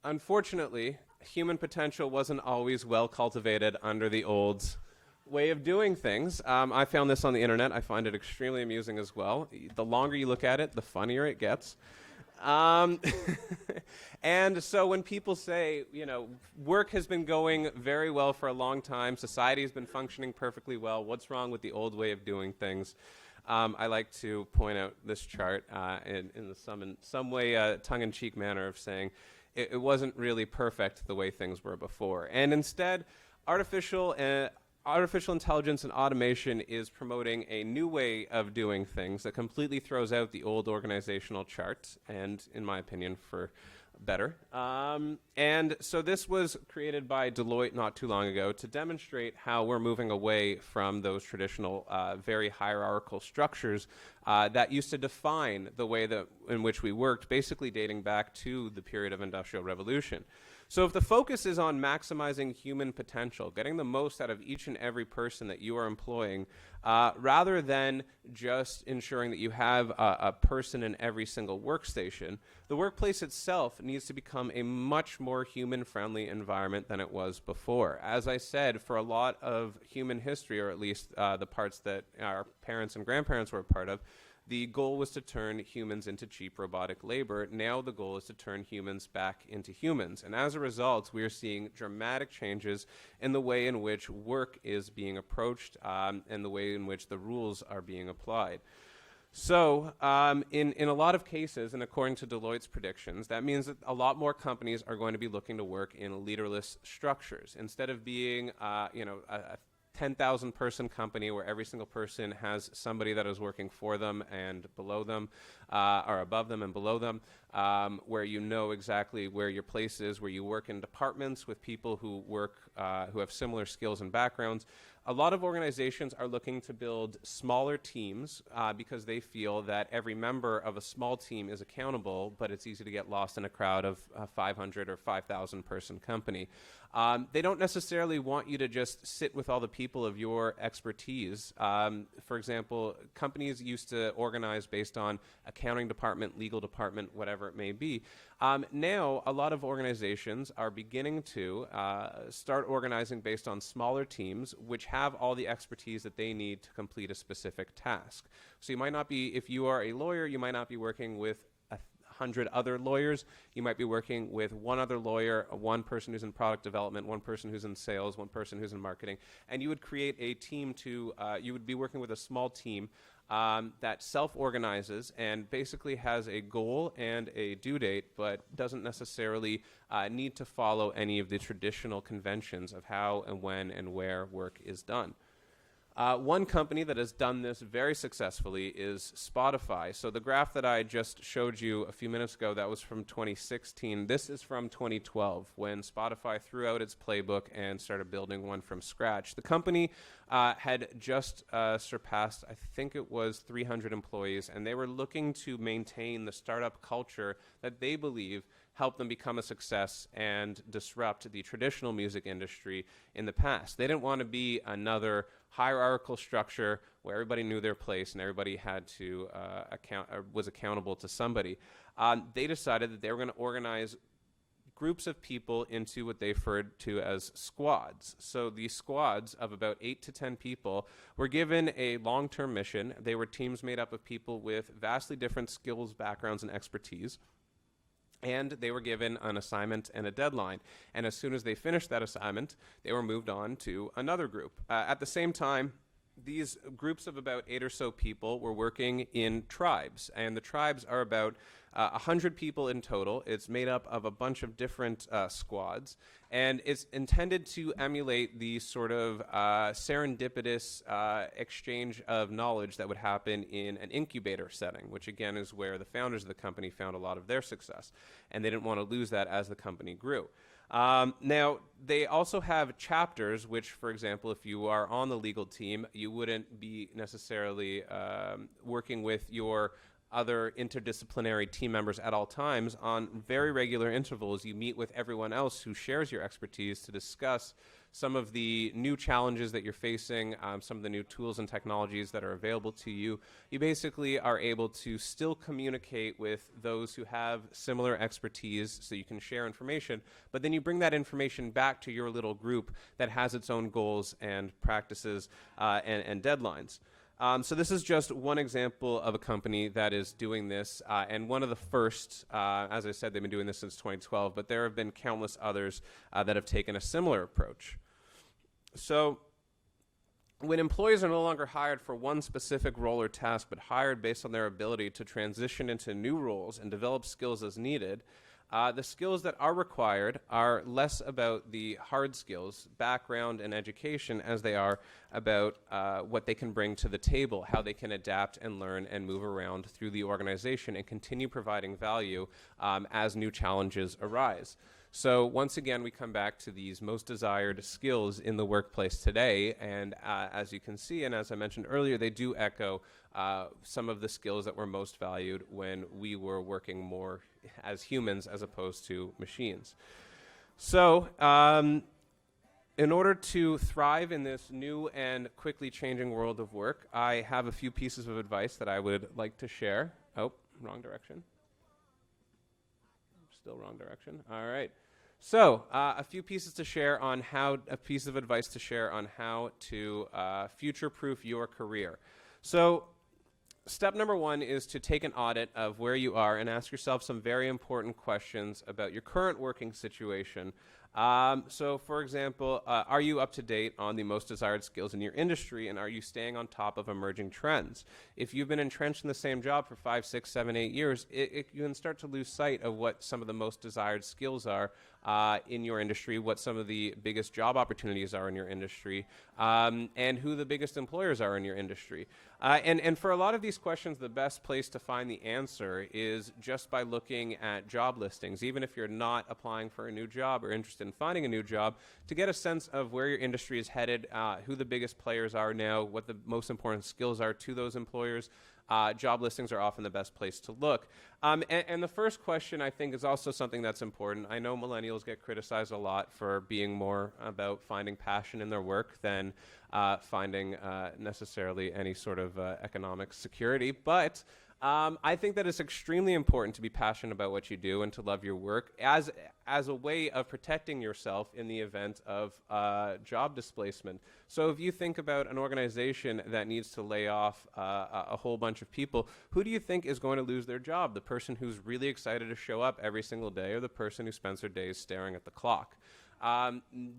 S1: unfortunately, human potential wasn't always well cultivated under the old way of doing things. I found this on the internet. I find it extremely amusing as well. The longer you look at it, the funnier it gets. And so when people say, work has been going very well for a long time, society has been functioning perfectly well, what's wrong with the old way of doing things? I like to point out this chart in some way tongue-in-cheek manner of saying it wasn't really perfect the way things were before. And instead, artificial intelligence and automation is promoting a new way of doing things that completely throws out the old organizational chart, and in my opinion, for better. And so this was created by Deloitte not too long ago to demonstrate how we're moving away from those traditional, very hierarchical structures that used to define the way in which we worked, basically dating back to the period of Industrial Revolution. So if the focus is on maximizing human potential, getting the most out of each and every person that you are employing, rather than just ensuring that you have a person in every single workstation, the workplace itself needs to become a much more human-friendly environment than it was before. As I said, for a lot of human history, or at least the parts that our parents and grandparents were a part of, the goal was to turn humans into cheap robotic labor. Now the goal is to turn humans back into humans. And as a result, we are seeing dramatic changes in the way in which work is being approached and the way in which the rules are being applied. So in a lot of cases, and according to Deloitte's predictions, that means that a lot more companies are going to be looking to work in leaderless structures. Instead of being a 10,000 person company where every single person has somebody that is working for them and below them, are above them and below them, where you know exactly where your place is, where you work in departments with people who who have similar skills and backgrounds. A lot of organizations are looking to build smaller teams because they feel that every member of a small team is accountable, but it's easy to get lost in a crowd of a 500 or 5,000 person company. They don't necessarily want you to just sit with all the people of your expertise. For example, companies used to organize based on accounting department, legal department, whatever it may be. Now, a lot of organizations are beginning to start organizing based on smaller teams, which have all the expertise that they need to complete a specific task. So you might not be, if you are a lawyer, you might not be working with 100 other lawyers. You might be working with one other lawyer, one person who's in product development, one person who's in sales, one person who's in marketing, and you would create a team you would be working with a small team that self-organizes and basically has a goal and a due date, but doesn't necessarily need to follow any of the traditional conventions of how and when and where work is done. One company that has done this very successfully is Spotify. So the graph that I just showed you a few minutes ago, that was from 2016. This is from 2012, when Spotify threw out its playbook and started building one from scratch. The company had just surpassed, I think it was 300 employees, and they were looking to maintain the startup culture that they believe helped them become a success and disrupt the traditional music industry in the past. They didn't want to be another hierarchical structure where everybody knew their place and everybody had to was accountable to somebody. They decided that they were going to organize groups of people into what they referred to as squads. So these squads of about 8 to 10 people were given a long-term mission. They were teams made up of people with vastly different skills, backgrounds, and expertise. And they were given an assignment and a deadline. And as soon as they finished that assignment, they were moved on to another group. At the same time, these groups of about 8 or so people were working in tribes. And the tribes are about 100 people in total. It's made up of a bunch of different squads. And it's intended to emulate the sort of serendipitous exchange of knowledge that would happen in an incubator setting, which again is where the founders of the company found a lot of their success. And they didn't want to lose that as the company grew. Now, they also have chapters, which, for example, if you are on the legal team, you wouldn't be necessarily working with your other interdisciplinary team members at all times. On very regular intervals, you meet with everyone else who shares your expertise to discuss some of the new challenges that you're facing, some of the new tools and technologies that are available to you. You basically are able to still communicate with those who have similar expertise so you can share information, but then you bring that information back to your little group that has its own goals and practices and deadlines. So this is just one example of a company that is doing this, and one of the first. As I said, they've been doing this since 2012, but there have been countless others that have taken a similar approach. So when employees are no longer hired for one specific role or task, but hired based on their ability to transition into new roles and develop skills as needed, the skills that are required are less about the hard skills, background and education, as they are about what they can bring to the table, how they can adapt and learn and move around through the organization and continue providing value as new challenges arise. So once again, we come back to these most desired skills in the workplace today, and as you can see, and as I mentioned earlier, they do echo some of the skills that were most valued when we were working more as humans as opposed to machines. So in order to thrive in this new and quickly changing world of work, I have a few pieces of advice that I would like to share. Oh, wrong direction. Still wrong direction. All right. So a few pieces to share on a piece of advice to share on how to future-proof your career. So step number one is to take an audit of where you are and ask yourself some very important questions about your current working situation. So for example, are you up to date on the most desired skills in your industry, and are you staying on top of emerging trends? If you've been entrenched in the same job for 5, 6, 7, 8 years, you can start to lose sight of what some of the most desired skills are in your industry, what some of the biggest job opportunities are in your industry, and who the biggest employers are in your industry. And for a lot of these questions, the best place to find the answer is just by looking at job listings, even if you're not applying for a new job or interested in finding a new job, to get a sense of where your industry is headed, who the biggest players are now, what the most important skills are to those employers. Job listings are often the best place to look. And the first question, I think, is also something that's important. I know millennials get criticized a lot for being more about finding passion in their work than finding necessarily any sort of economic security. But I think that it's extremely important to be passionate about what you do and to love your work as a way of protecting yourself in the event of job displacement. So if you think about an organization that needs to lay off a whole bunch of people, who do you think is going to lose their job? The person who's really excited to show up every single day, or the person who spends their days staring at the clock?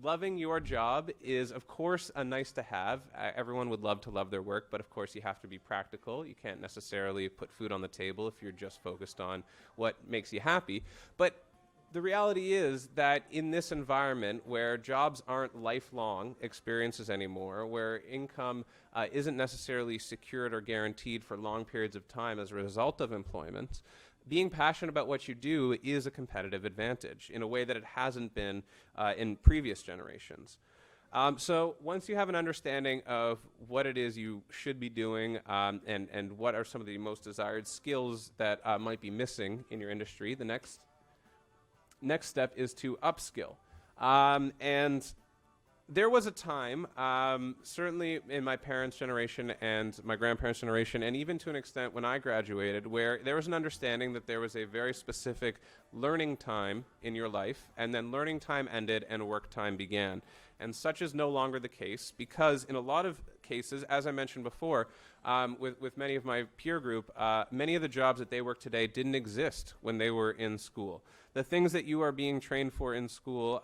S1: Loving your job is, of course, a nice to have. Everyone would love to love their work, but of course you have to be practical. You can't necessarily put food on the table if you're just focused on what makes you happy. But the reality is that in this environment where jobs aren't lifelong experiences anymore, where income isn't necessarily secured or guaranteed for long periods of time as a result of employment, being passionate about what you do is a competitive advantage in a way that it hasn't been in previous generations. So once you have an understanding of what it is you should be doing and what are some of the most desired skills that might be missing in your industry, the next step is to upskill. And there was a time, certainly in my parents' generation and my grandparents' generation, and even to an extent when I graduated, where there was an understanding that there was a very specific learning time in your life, and then learning time ended and work time began. And such is no longer the case, because in a lot of cases, as I mentioned before, with many of my peer group, many of the jobs that they work today didn't exist when they were in school. The things that you are being trained for in school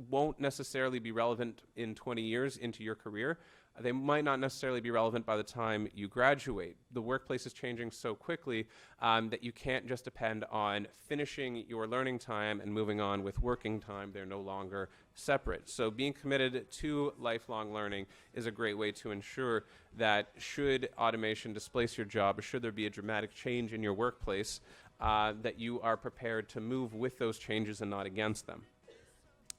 S1: won't necessarily be relevant in 20 years into your career. They might not necessarily be relevant by the time you graduate. The workplace is changing so quickly that you can't just depend on finishing your learning time and moving on with working time. They're no longer separate. So being committed to lifelong learning is a great way to ensure that should automation displace your job, or should there be a dramatic change in your workplace, that you are prepared to move with those changes and not against them.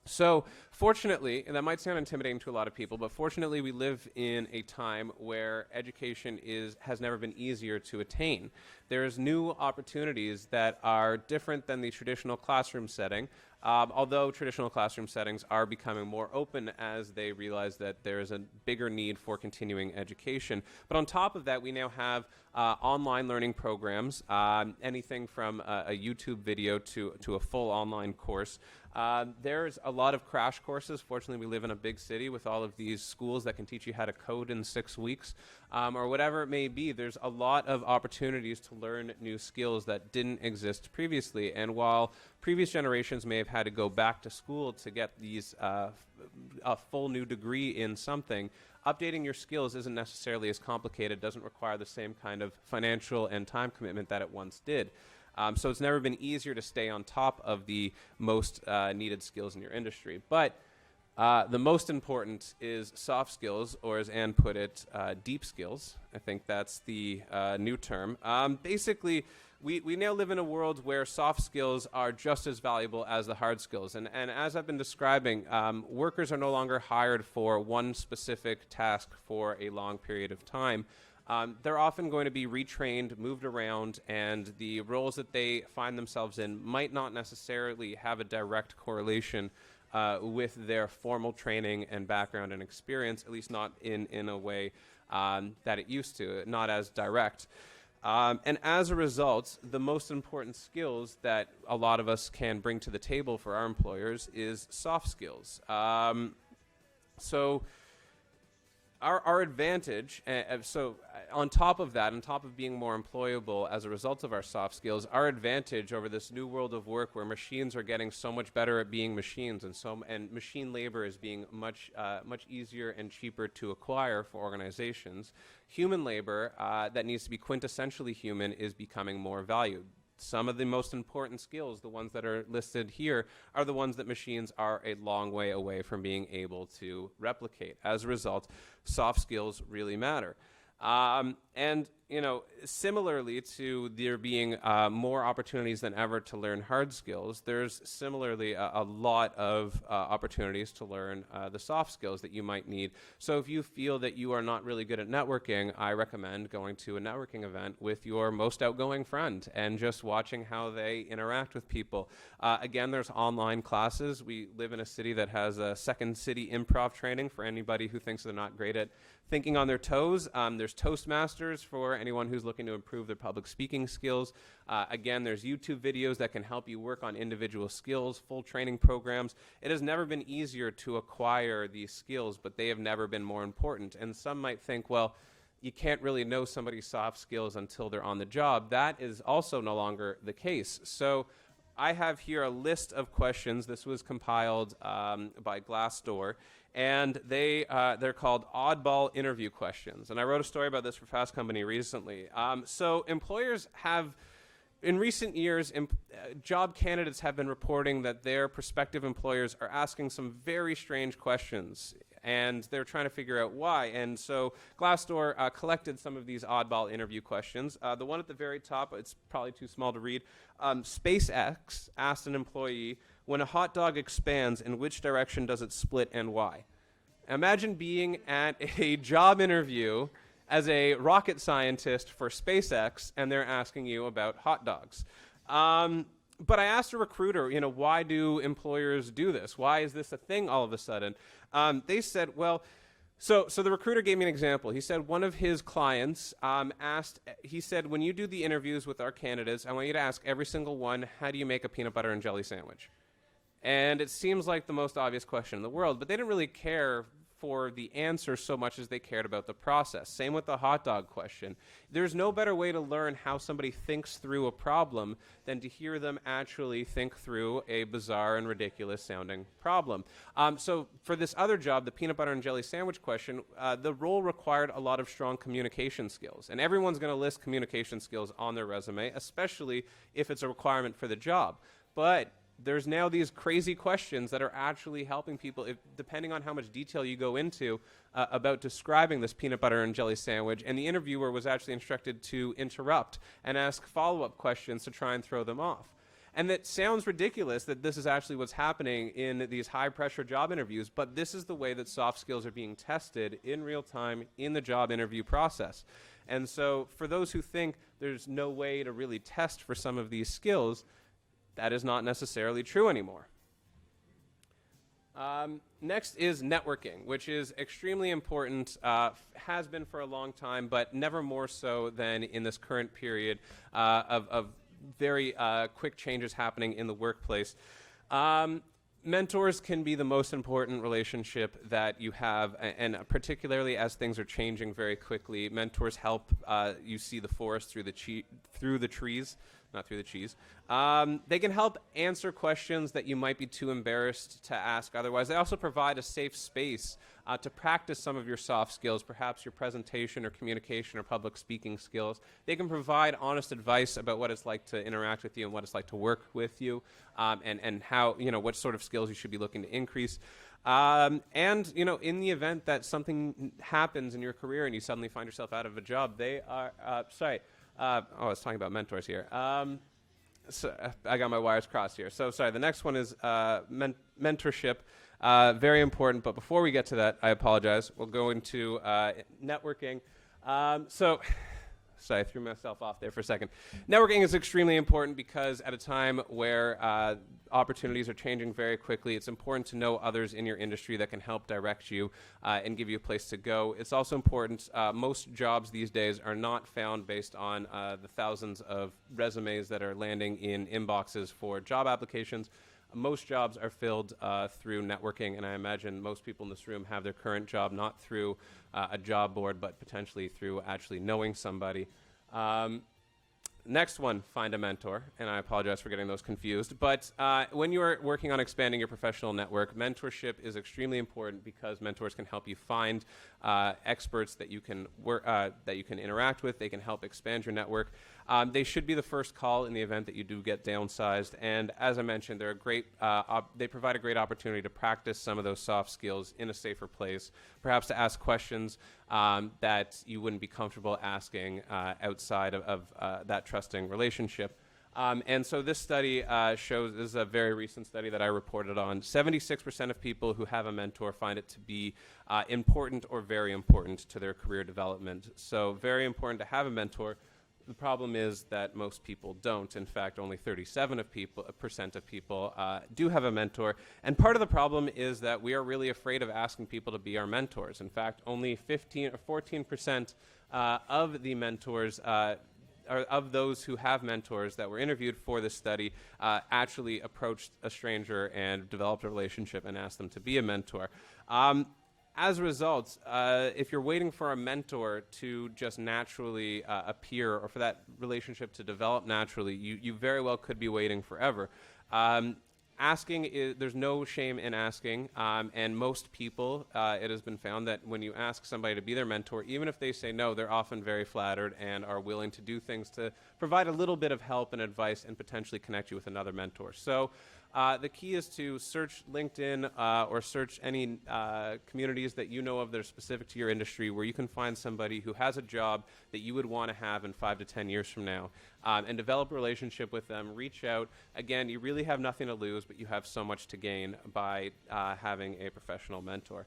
S1: So fortunately, and that might sound intimidating to a lot of people, but fortunately we live in a time where education has never been easier to attain. There's new opportunities that are different than the traditional classroom setting, although traditional classroom settings are becoming more open as they realize that there is a bigger need for continuing education. But on top of that, we now have online learning programs, anything from a YouTube video to a full online course. There's a lot of crash courses. Fortunately, we live in a big city with all of these schools that can teach you how to code in 6 weeks, or whatever it may be. There's a lot of opportunities to learn new skills that didn't exist previously. And while previous generations may have had to go back to school to get these a full new degree in something, updating your skills isn't necessarily as complicated, doesn't require the same kind of financial and time commitment that it once did. So it's never been easier to stay on top of the most needed skills in your industry. But the most important is soft skills, or as Anne put it, deep skills. I think that's the new term. Basically, we now live in a world where soft skills are just as valuable as the hard skills. And as I've been describing, workers are no longer hired for one specific task for a long period of time. They're often going to be retrained, moved around, and the roles that they find themselves in might not necessarily have a direct correlation with their formal training and background and experience, at least not in a way that it used to, not as direct. And as a result, the most important skills that a lot of us can bring to the table for our employers is soft skills. So our advantage, so on top of that, on top of being more employable as a result of our soft skills, our advantage over this new world of work where machines are getting so much better at being machines, and machine labor is being much easier and cheaper to acquire for organizations, human labor that needs to be quintessentially human is becoming more valued. some of the most important skills, the ones that are listed here, are the ones that machines are a long way away from being able to replicate. As a result, soft skills really matter. And, similarly to there being more opportunities than ever to learn hard skills, there's similarly a lot of opportunities to learn the soft skills that you might need. So if you feel that you are not really good at networking, I recommend going to a networking event with your most outgoing friend and just watching how they interact with people. Again, there's online classes. We live in a city that has a second city improv training for anybody who thinks they're not great at thinking on their toes. There's Toastmasters for anyone who's looking to improve their public speaking skills. Again, there's YouTube videos that can help you work on individual skills, full training programs. It has never been easier to acquire these skills, but they have never been more important. And some might think, well, you can't really know somebody's soft skills until they're on the job. That is also no longer the case. So I have here a list of questions. This was compiled by Glassdoor, and they're called oddball interview questions. And I wrote a story about this for Fast Company recently. So employers have, in recent years, job candidates have been reporting that their prospective employers are asking some very strange questions, and they're trying to figure out why. And so Glassdoor collected some of these oddball interview questions. The one at the very top, it's probably too small to read. SpaceX asked an employee, when a hot dog expands, in which direction does it split and why? Imagine being at a job interview as a rocket scientist for SpaceX, and they're asking you about hot dogs. But I asked a recruiter, why do employers do this? Why is this a thing all of a sudden? They said, well, so the recruiter gave me an example. He said one of his clients he said, when you do the interviews with our candidates, I want you to ask every single one, how do you make a peanut butter and jelly sandwich? And it seems like the most obvious question in the world, but they didn't really care for the answer so much as they cared about the process. Same with the hot dog question. There's no better way to learn how somebody thinks through a problem than to hear them actually think through a bizarre and ridiculous sounding problem. So for this other job, the peanut butter and jelly sandwich question, the role required a lot of strong communication skills. And everyone's going to list communication skills on their resume, especially if it's a requirement for the job. But there's now these crazy questions that are actually helping people, depending on how much detail you go into, about describing this peanut butter and jelly sandwich. And the interviewer was actually instructed to interrupt and ask follow-up questions to try and throw them off. And that sounds ridiculous that this is actually what's happening in these high-pressure job interviews, but this is the way that soft skills are being tested in real time in the job interview process. And so for those who think there's no way to really test for some of these skills, that is not necessarily true anymore. Next is networking, which is extremely important, has been for a long time, but never more so than in this current period of very quick changes happening in the workplace. Mentors can be the most important relationship that you have, and particularly as things are changing very quickly. Mentors help you see the forest through the trees, not through the cheese. They can help answer questions that you might be too embarrassed to ask otherwise. They also provide a safe space to practice some of your soft skills, perhaps your presentation or communication or public speaking skills. They can provide honest advice about what it's like to interact with you and what it's like to work with you, and how, what sort of skills you should be looking to increase. And, in the event that something happens in your career and you suddenly find yourself out of a job, they are, I was talking about mentors here. So I got my wires crossed here. So sorry, the next one is mentorship. Very important, but before we get to that, I apologize. We'll go into networking. Sorry, I threw myself off there for a second. Networking is extremely important because at a time where opportunities are changing very quickly, it's important to know others in your industry that can help direct you and give you a place to go. It's also important, most jobs these days are not found based on the thousands of resumes that are landing in inboxes for job applications. Most jobs are filled through networking, and I imagine most people in this room have their current job not through a job board, but potentially through actually knowing somebody. Next one, find a mentor, and I apologize for getting those confused. But when you are working on expanding your professional network, mentorship is extremely important because mentors can help you find experts that you can interact with. They can help expand your network. They should be the first call in the event that you do get downsized. And as I mentioned, they're a great, they provide a great opportunity to practice some of those soft skills in a safer place, perhaps to ask questions that you wouldn't be comfortable asking outside of that trusting relationship. And so this study shows, this is a very recent study that I reported on, 76% of people who have a mentor find it to be important or very important to their career development. So very important to have a mentor. The problem is that most people don't. In fact, only 37% of people do have a mentor. And part of the problem is that we are really afraid of asking people to be our mentors. In fact, only 15 or 14% of the mentors of those who have mentors that were interviewed for this study actually approached a stranger and developed a relationship and asked them to be a mentor. As a result, if you're waiting for a mentor to just naturally appear or for that relationship to develop naturally, you very well could be waiting forever. There's no shame in asking, and most people, it has been found that when you ask somebody to be their mentor, even if they say no, they're often very flattered and are willing to do things to provide a little bit of help and advice and potentially connect you with another mentor. So the key is to search LinkedIn or search any communities that you know of that are specific to your industry where you can find somebody who has a job that you would want to have in 5 to 10 years from now, and develop a relationship with them. Reach out. Again, you really have nothing to lose, but you have so much to gain by having a professional mentor.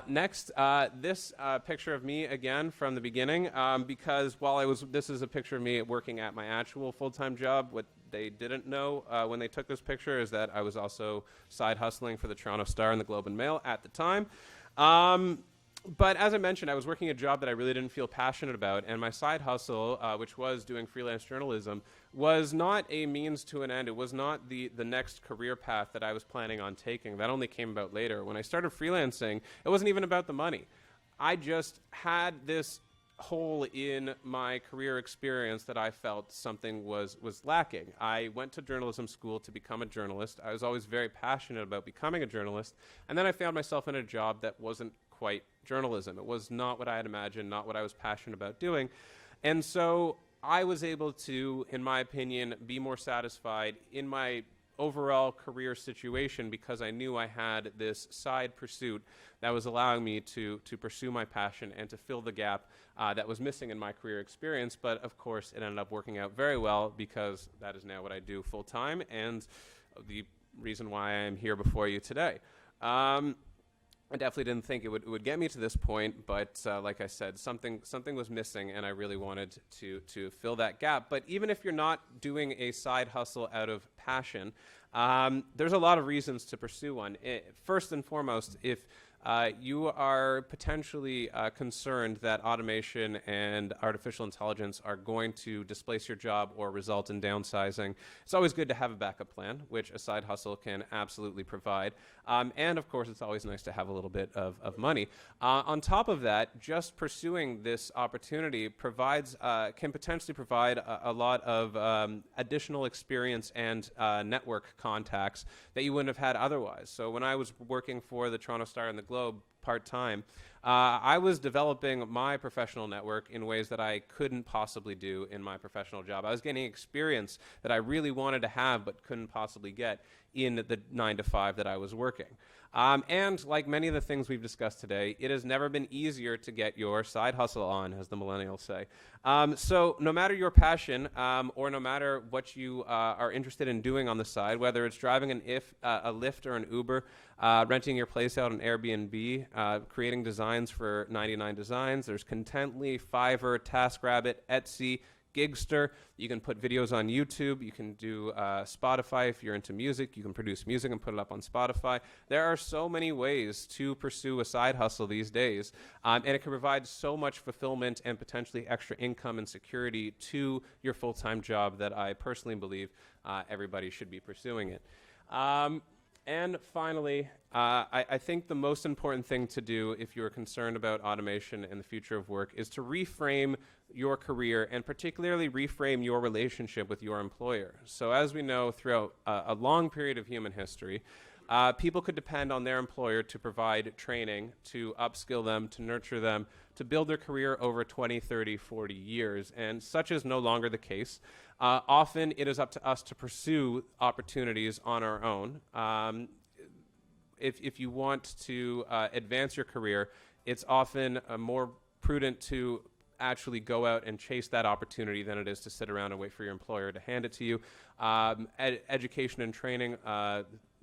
S1: Next, this picture of me again from the beginning, because this is a picture of me working at my actual full-time job. What they didn't know when they took this picture is that I was also side hustling for the Toronto Star and the Globe and Mail at the time. But as I mentioned, I was working a job that I really didn't feel passionate about, and my side hustle, which was doing freelance journalism, was not a means to an end. It was not the next career path that I was planning on taking. That only came about later. When I started freelancing, it wasn't even about the money. I just had this hole in my career experience that I felt something was lacking. I went to journalism school to become a journalist. I was always very passionate about becoming a journalist, and then I found myself in a job that wasn't quite journalism. It was not what I had imagined, not what I was passionate about doing. And so I was able to, in my opinion, be more satisfied in my overall career situation because I knew I had this side pursuit that was allowing me to pursue my passion and to fill the gap that was missing in my career experience. But of course, it ended up working out very well because that is now what I do full time and the reason why I am here before you today. I definitely didn't think it would get me to this point, but like I said, something was missing, and I really wanted to fill that gap. But even if you're not doing a side hustle out of passion, there's a lot of reasons to pursue one. First and foremost, if you are potentially concerned that automation and artificial intelligence are going to displace your job or result in downsizing, it's always good to have a backup plan, which a side hustle can absolutely provide. And of course, it's always nice to have a little bit of money. On top of that, just pursuing this opportunity can potentially provide a lot of additional experience and network contacts that you wouldn't have had otherwise. So when I was working for the Toronto Star and the Globe part-time, I was developing my professional network in ways that I couldn't possibly do in my professional job. I was getting experience that I really wanted to have but couldn't possibly get in the 9 to 5 that I was working. And like many of the things we've discussed today, it has never been easier to get your side hustle on, as the millennials say. So no matter your passion or no matter what you are interested in doing on the side, whether it's driving a Lyft or an Uber, renting your place out on Airbnb, creating designs for 99 Designs, there's Contently, Fiverr, TaskRabbit, Etsy, Gigster. You can put videos on YouTube. You can do Spotify if you're into music. You can produce music and put it up on Spotify. There are so many ways to pursue a side hustle these days, and it can provide so much fulfillment and potentially extra income and security to your full-time job that I personally believe everybody should be pursuing it. And finally, I think the most important thing to do if you're concerned about automation and the future of work is to reframe your career and particularly reframe your relationship with your employer. So as we know, throughout a long period of human history, people could depend on their employer to provide training, to upskill them, to nurture them, to build their career over 20, 30, 40 years. And such is no longer the case. Often it is up to us to pursue opportunities on our own. If you want to advance your career, it's often more prudent to actually go out and chase that opportunity than it is to sit around and wait for your employer to hand it to you. Education and training,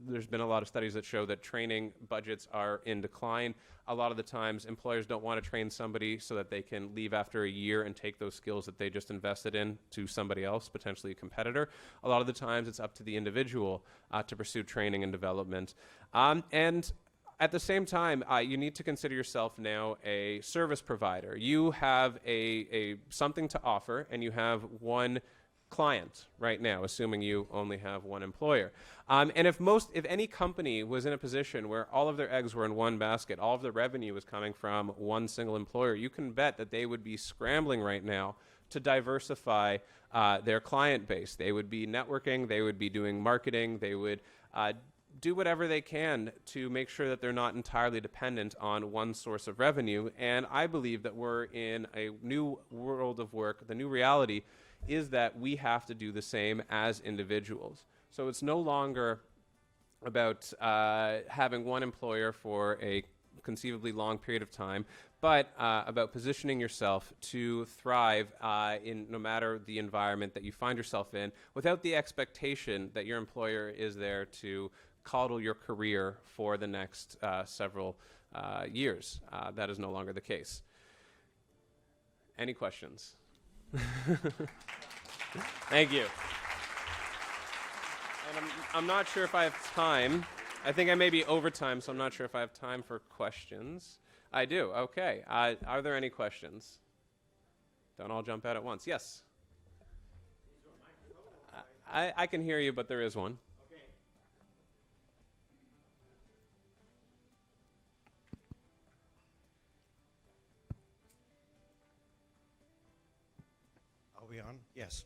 S1: there's been a lot of studies that show that training budgets are in decline. A lot of the times employers don't want to train somebody so that they can leave after a year and take those skills that they just invested in to somebody else, potentially a competitor. A lot of the times it's up to the individual to pursue training and development. And at the same time, you need to consider yourself now a service provider. You have something to offer, and you have one client right now, assuming you only have one employer. And if any company was in a position where all of their eggs were in one basket, all of the revenue was coming from one single employer, you can bet that they would be scrambling right now to diversify their client base. They would be networking, they would be doing marketing, they would do whatever they can to make sure that they're not entirely dependent on one source of revenue. And I believe that we're in a new world of work. The new reality is that we have to do the same as individuals. So it's no longer about having one employer for a conceivably long period of time, but about positioning yourself to thrive in no matter the environment that you find yourself in, without the expectation that your employer is there to coddle your career for the next several years. That is no longer the case. Any questions? Thank you. And I'm not sure if I have time. I think I may be over time, so I'm not sure if I have time for questions. I do. Okay. Are there any questions? Don't all jump out at once. Yes. I can hear you, but there is one.
S2: Okay. Are we on? Yes.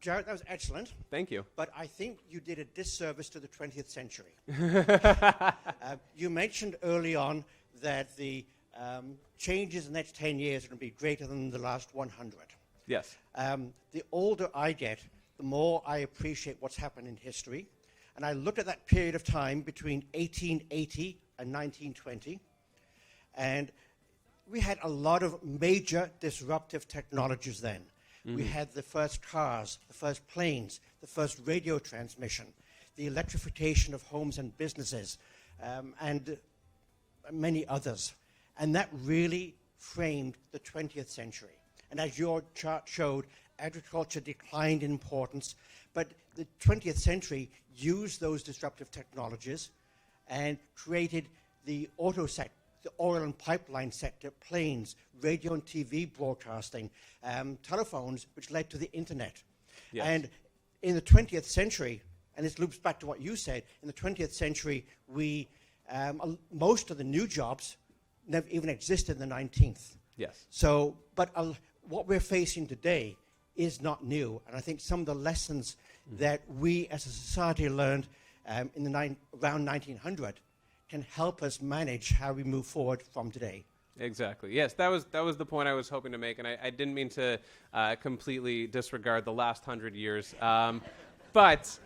S2: Jared, that was excellent.
S1: Thank you.
S2: But I think you did a disservice to the 20th century. You mentioned early on that the changes in the next 10 years are going to be greater than the last 100.
S1: Yes.
S2: The older I get, the more I appreciate what's happened in history. And I looked at that period of time between 1880 and 1920, and we had a lot of major disruptive technologies then. We had the first cars, the first planes, the first radio transmission, the electrification of homes and businesses, and many others. And that really framed the 20th century. And as your chart showed, agriculture declined in importance, but the 20th century used those disruptive technologies and created the auto sector, the oil and pipeline sector, planes, radio and TV broadcasting, telephones, which led to the internet.
S1: Yes.
S2: And in the 20th century, and this loops back to what you said, in the 20th century, most of the new jobs never even existed in the 19th.
S1: Yes.
S2: So, but what we're facing today is not new, and I think some of the lessons that we as a society learned around 1900 can help us manage how we move forward from today.
S1: Exactly. Yes, that was the point I was hoping to make, and I didn't mean to completely disregard the last 100 years. But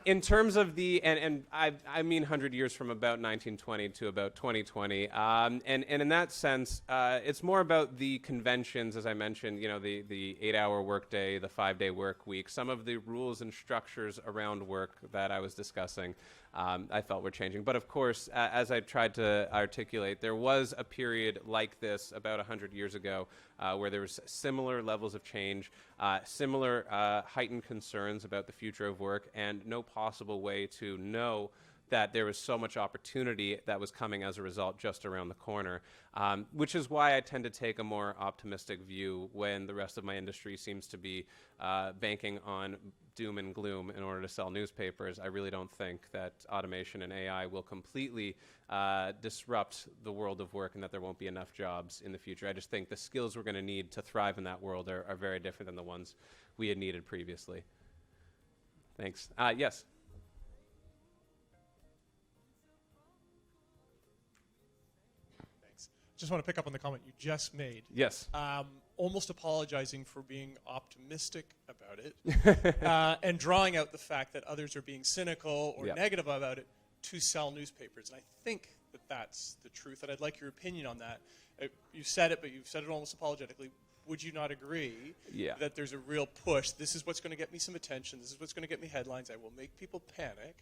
S1: in terms of and I mean 100 years from about 1920 to about 2020, and in that sense, it's more about the conventions, as I mentioned, the 8-hour workday, the 5-day work week, some of the rules and structures around work that I was discussing, I felt were changing. But of course, as I tried to articulate, there was a period like this about 100 years ago where there was similar levels of change, similar heightened concerns about the future of work, and no possible way to know that there was so much opportunity that was coming as a result just around the corner, which is why I tend to take a more optimistic view when the rest of my industry seems to be banking on doom and gloom in order to sell newspapers. I really don't think that automation and AI will completely disrupt the world of work and that there won't be enough jobs in the future. I just think the skills we're going to need to thrive in that world are very different than the ones we had needed previously. Thanks. Yes?
S3: Just want to pick up on the comment you just made.
S1: Yes.
S3: Almost apologizing for being optimistic about it and drawing out the fact that others are being cynical or negative about it to sell newspapers. And I think that that's the truth, and I'd like your opinion on that. You said it, but you've said it almost apologetically. Would you not agree that there's a real push? This is what's going to get me some attention. This is what's going to get me headlines. I will make people panic.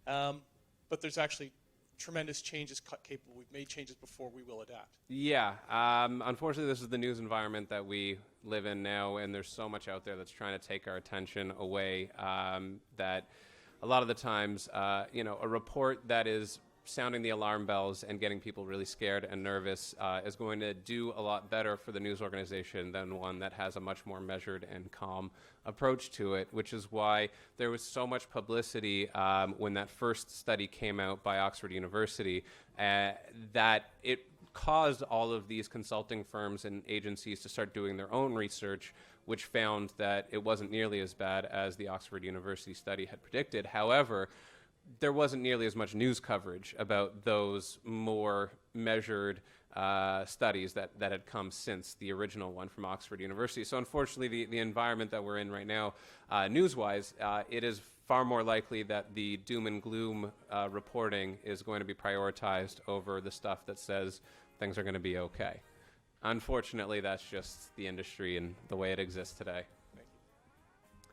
S3: But there's actually tremendous changes capable. We've made changes before. We will adapt.
S1: Yeah. Unfortunately, this is the news environment that we live in now, and there's so much out there that's trying to take our attention away that a lot of the times, a report that is sounding the alarm bells and getting people really scared and nervous is going to do a lot better for the news organization than one that has a much more measured and calm approach to it, which is why there was so much publicity when that first study came out by Oxford University that it caused all of these consulting firms and agencies to start doing their own research, which found that it wasn't nearly as bad as the Oxford University study had predicted. However, there wasn't nearly as much news coverage about those more measured studies that had come since the original one from Oxford University. So unfortunately, the environment that we're in right now, news-wise, it is far more likely that the doom and gloom reporting is going to be prioritized over the stuff that says things are going to be okay. Unfortunately, that's just the industry and the way it exists today.
S3: Thank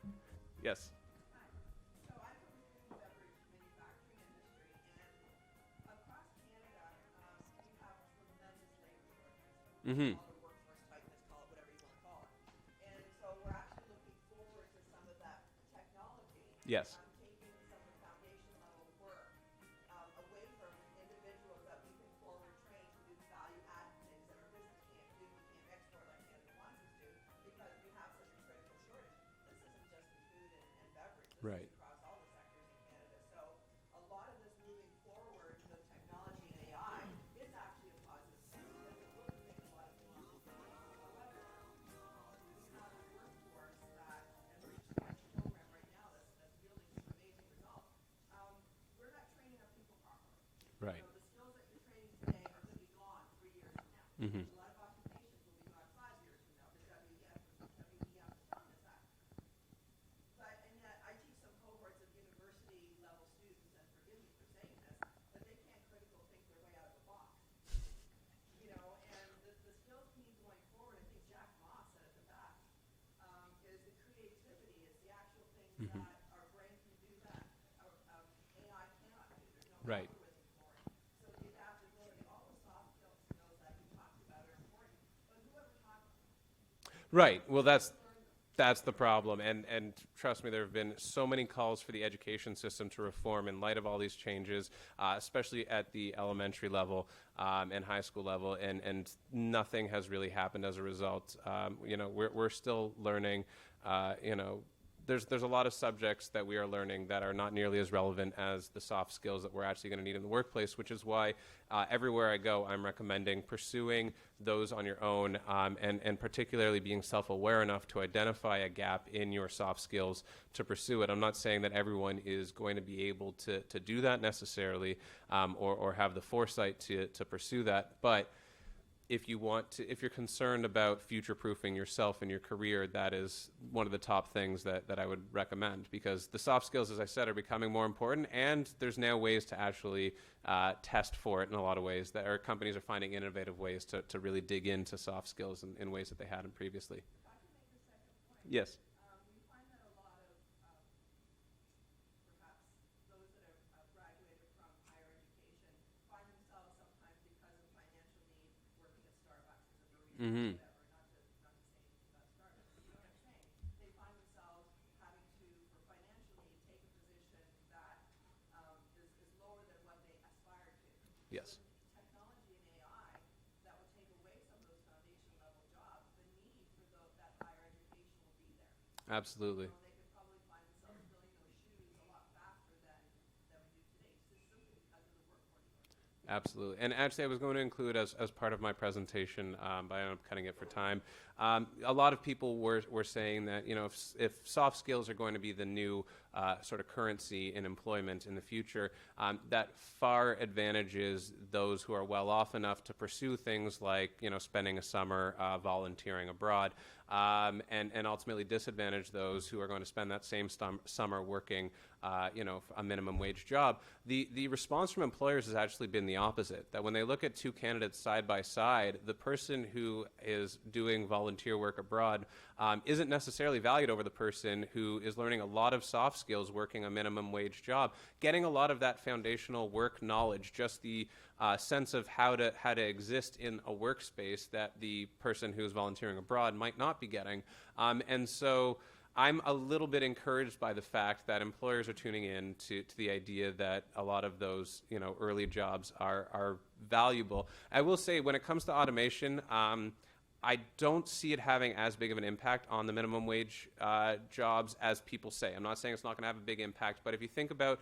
S3: you.
S1: Yes? Mm-hmm.
S4: All the workforce tightness, call it whatever you want to call it. And so we're actually looking forward to some of that technology.
S1: Yes.
S4: Taking some of the foundation level work away from individuals that we can forward train to do value add things that our business can't do. We can't export like Canada wants us to because we have such a critical shortage. This isn't just in food and beverage. This
S1: Right.
S4: is across all the sectors in Canada. So a lot of this moving forward with technology and AI is actually a positive step because it will make a lot of things easier. However, we have a workforce that, and we're just launching a program right now that's yielding some amazing results. We're not training our people properly.
S1: Right.
S4: So the skills that you're training today are going to be gone 3 years from now.
S1: Mm-hmm.
S4: A lot of occupations will be gone 5 years from now. The WEF is telling us that. But, and yet, I teach some cohorts of university level students, and forgive me for saying this, but they can't critical think their way out of the box. And the skills we need going forward, I think Jack Ma said it the best, is the creativity, is the actual things that our brain can do that AI cannot do. There's no
S1: Right.
S4: algorithm for it. So the adaptability, all the soft skills that you talked about are important, but whoever taught them?
S1: Right. Well, that's the problem. And trust me, there have been so many calls for the education system to reform in light of all these changes, especially at the elementary level and high school level, and nothing has really happened as a result. We're still learning, there's a lot of subjects that we are learning that are not nearly as relevant as the soft skills that we're actually going to need in the workplace, which is why everywhere I go, I'm recommending pursuing those on your own and particularly being self-aware enough to identify a gap in your soft skills to pursue it. I'm not saying that everyone is going to be able to do that necessarily or have the foresight to pursue that, but if you're concerned about future-proofing yourself and your career, that is one of the top things that I would recommend, because the soft skills, as I said, are becoming more important, and there's now ways to actually test for it in a lot of ways that our companies are finding innovative ways to really dig into soft skills in ways that they hadn't previously. Yes.
S4: We find that a lot of perhaps those that have graduated from higher education find themselves sometimes because of financial need working at Starbucks as a barista
S1: Mm-hmm.
S4: or whatever, not to say Starbucks, but you know what I'm saying? They find themselves having to, for financial need, take a position that is lower
S1: Yes.
S4: Technology and AI that will take away some of those foundation level jobs, the need for that higher education will be there.
S1: Absolutely.
S4: So they could probably find themselves filling those shoes a lot faster than we do today, just simply because of the workforce shortage.
S1: Absolutely. And actually, I was going to include as part of my presentation, but I ended up cutting it for time. A lot of people were saying that, you know, if soft skills are going to be the new sort of currency in employment in the future, that far advantages those who are well off enough to pursue things like, you know, spending a summer volunteering abroad, and ultimately disadvantage those who are going to spend that same summer working, you know, a minimum wage job. The response from employers has actually been the opposite, that when they look at two candidates side by side, the person who is doing volunteer work abroad isn't necessarily valued over the person who is learning a lot of soft skills working a minimum wage job, getting a lot of that foundational work knowledge, just the sense of how to exist in a workspace that the person who's volunteering abroad might not be getting. And so I'm a little bit encouraged by the fact that employers are tuning in to the idea that a lot of those, you know, early jobs are valuable. I will say, when it comes to automation, I don't see it having as big of an impact on the minimum wage jobs as people say. I'm not saying it's not going to have a big impact, but if you think about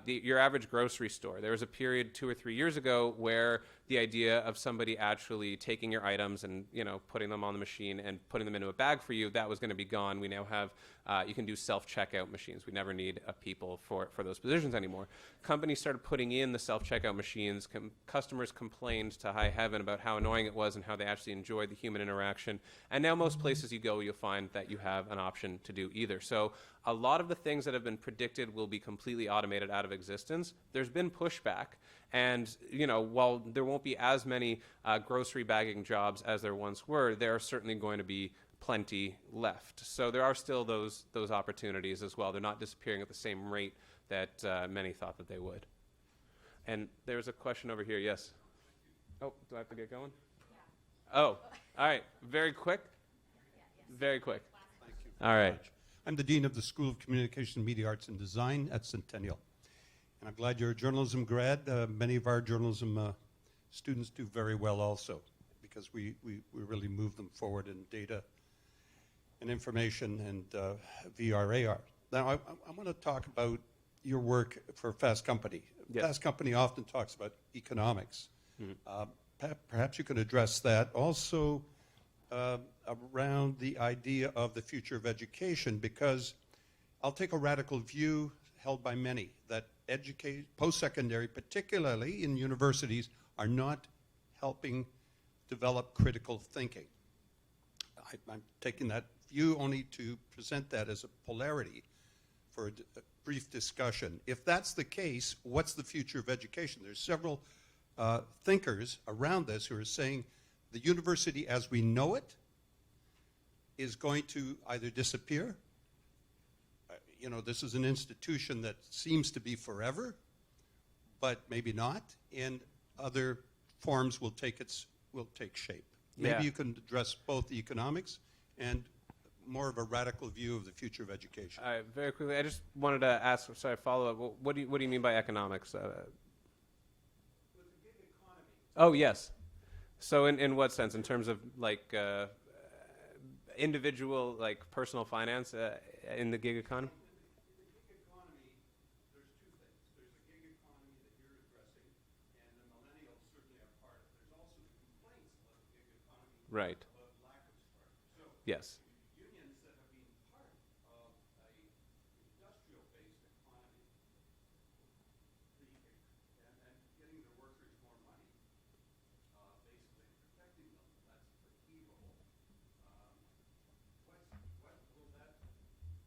S1: your average grocery store, there was a period 2 or 3 years ago where the idea of somebody actually taking your items and, you know, putting them on the machine and putting them into a bag for you, that was going to be gone. We now have, you can do self-checkout machines. We never need people for those positions anymore. Companies started putting in the self-checkout machines. Customers complained to high heaven about how annoying it was and how they actually enjoyed the human interaction. And now most places you go, you'll find that you have an option to do either. So a lot of the things that have been predicted will be completely automated out of existence. There's been pushback. And, you know, while there won't be as many grocery bagging jobs as there once were, there are certainly going to be plenty left. So there are still those opportunities as well. They're not disappearing at the same rate that many thought that they would. And there's a question over here. Yes. Oh, do I have to get going? Yeah. Oh, all right. Very quick? Very quick.
S5: Thank you.
S1: All right.
S5: I'm the Dean of the School of Communication, Media Arts and Design at Centennial. And I'm glad you're a journalism grad. Many of our journalism students do very well also, because we really move them forward in data and information and VR, AR. Now, I want to talk about your work for Fast Company.
S1: Yes.
S5: Fast Company often talks about economics. Mm-hmm. Perhaps you could address that. Also, around the idea of the future of education, because I'll take a radical view held by many that post-secondary, particularly in universities, are not helping develop critical thinking. I'm taking that view only to present that as a polarity for a brief discussion. If that's the case, what's the future of education? There's several thinkers around this who are saying the university as we know it is going to either disappear. You know, this is an institution that seems to be forever, but maybe not, and other forms will take shape. Maybe you can address both the economics and more of a radical view of the future of education.
S1: Very quickly, I just wanted to ask, sorry, follow up. What do you mean by economics?
S5: With the gig economy.
S1: Oh, yes. So in what sense? In terms of like individual, like personal finance in the gig economy?
S5: In the gig economy, there's two things. There's a gig economy that you're addressing, and the millennials certainly are part of it. There's also the complaints about the gig economy,
S1: Right.
S5: about lack of structure. So
S1: Yes.
S5: unions that have been part of a industrial-based economy, and getting their workers more money, basically protecting them, that's the key role. What will that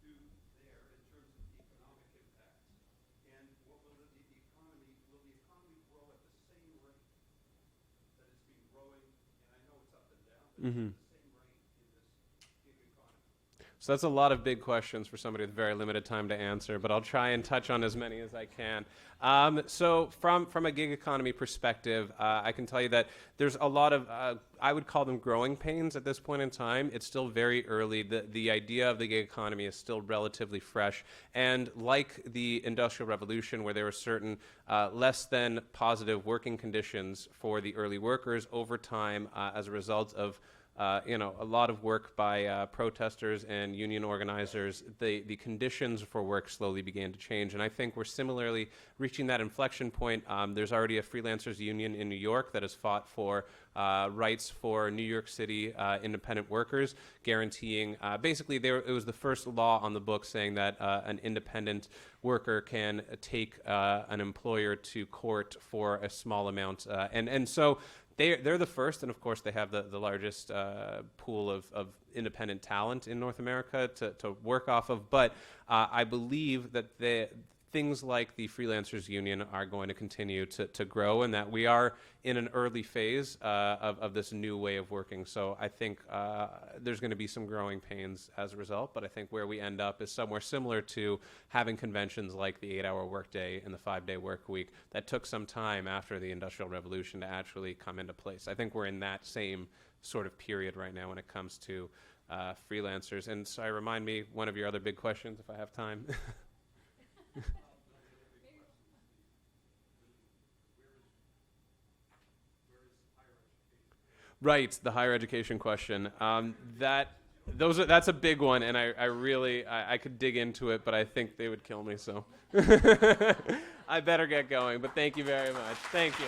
S5: do there in terms of economic impacts? And what will the economy grow at the same rate that it's been growing? And I know it's up and down, but it's at the same rate in this gig economy.
S1: So that's a lot of big questions for somebody with very limited time to answer, but I'll try and touch on as many as I can. So from a gig economy perspective, I can tell you that there's a lot of, I would call them growing pains at this point in time. It's still very early. The idea of the gig economy is still relatively fresh. And like the Industrial Revolution, where there were certain less than positive working conditions for the early workers, over time, as a result of a lot of work by protesters and union organizers, the conditions for work slowly began to change. And I think we're similarly reaching that inflection point. There's already a freelancers union in New York that has fought for rights for New York City independent workers, guaranteeing, basically it was the first law on the book saying that an independent worker can take an employer to court for a small amount. And so they're the first, and of course they have the largest pool of independent talent in North America to work off of. But I believe that things like the Freelancers Union are going to continue to grow, and that we are in an early phase of this new way of working. So I think there's going to be some growing pains as a result, but I think where we end up is somewhere similar to having conventions like the 8-hour workday and the 5-day work week that took some time after the Industrial Revolution to actually come into place. I think we're in that same sort of period right now when it comes to freelancers. And so remind me one of your other big questions if I have time. Right, the higher education question. That's a big one, and I really could dig into it, but I think they would kill me, so I better get going. But thank you very much. Thank you.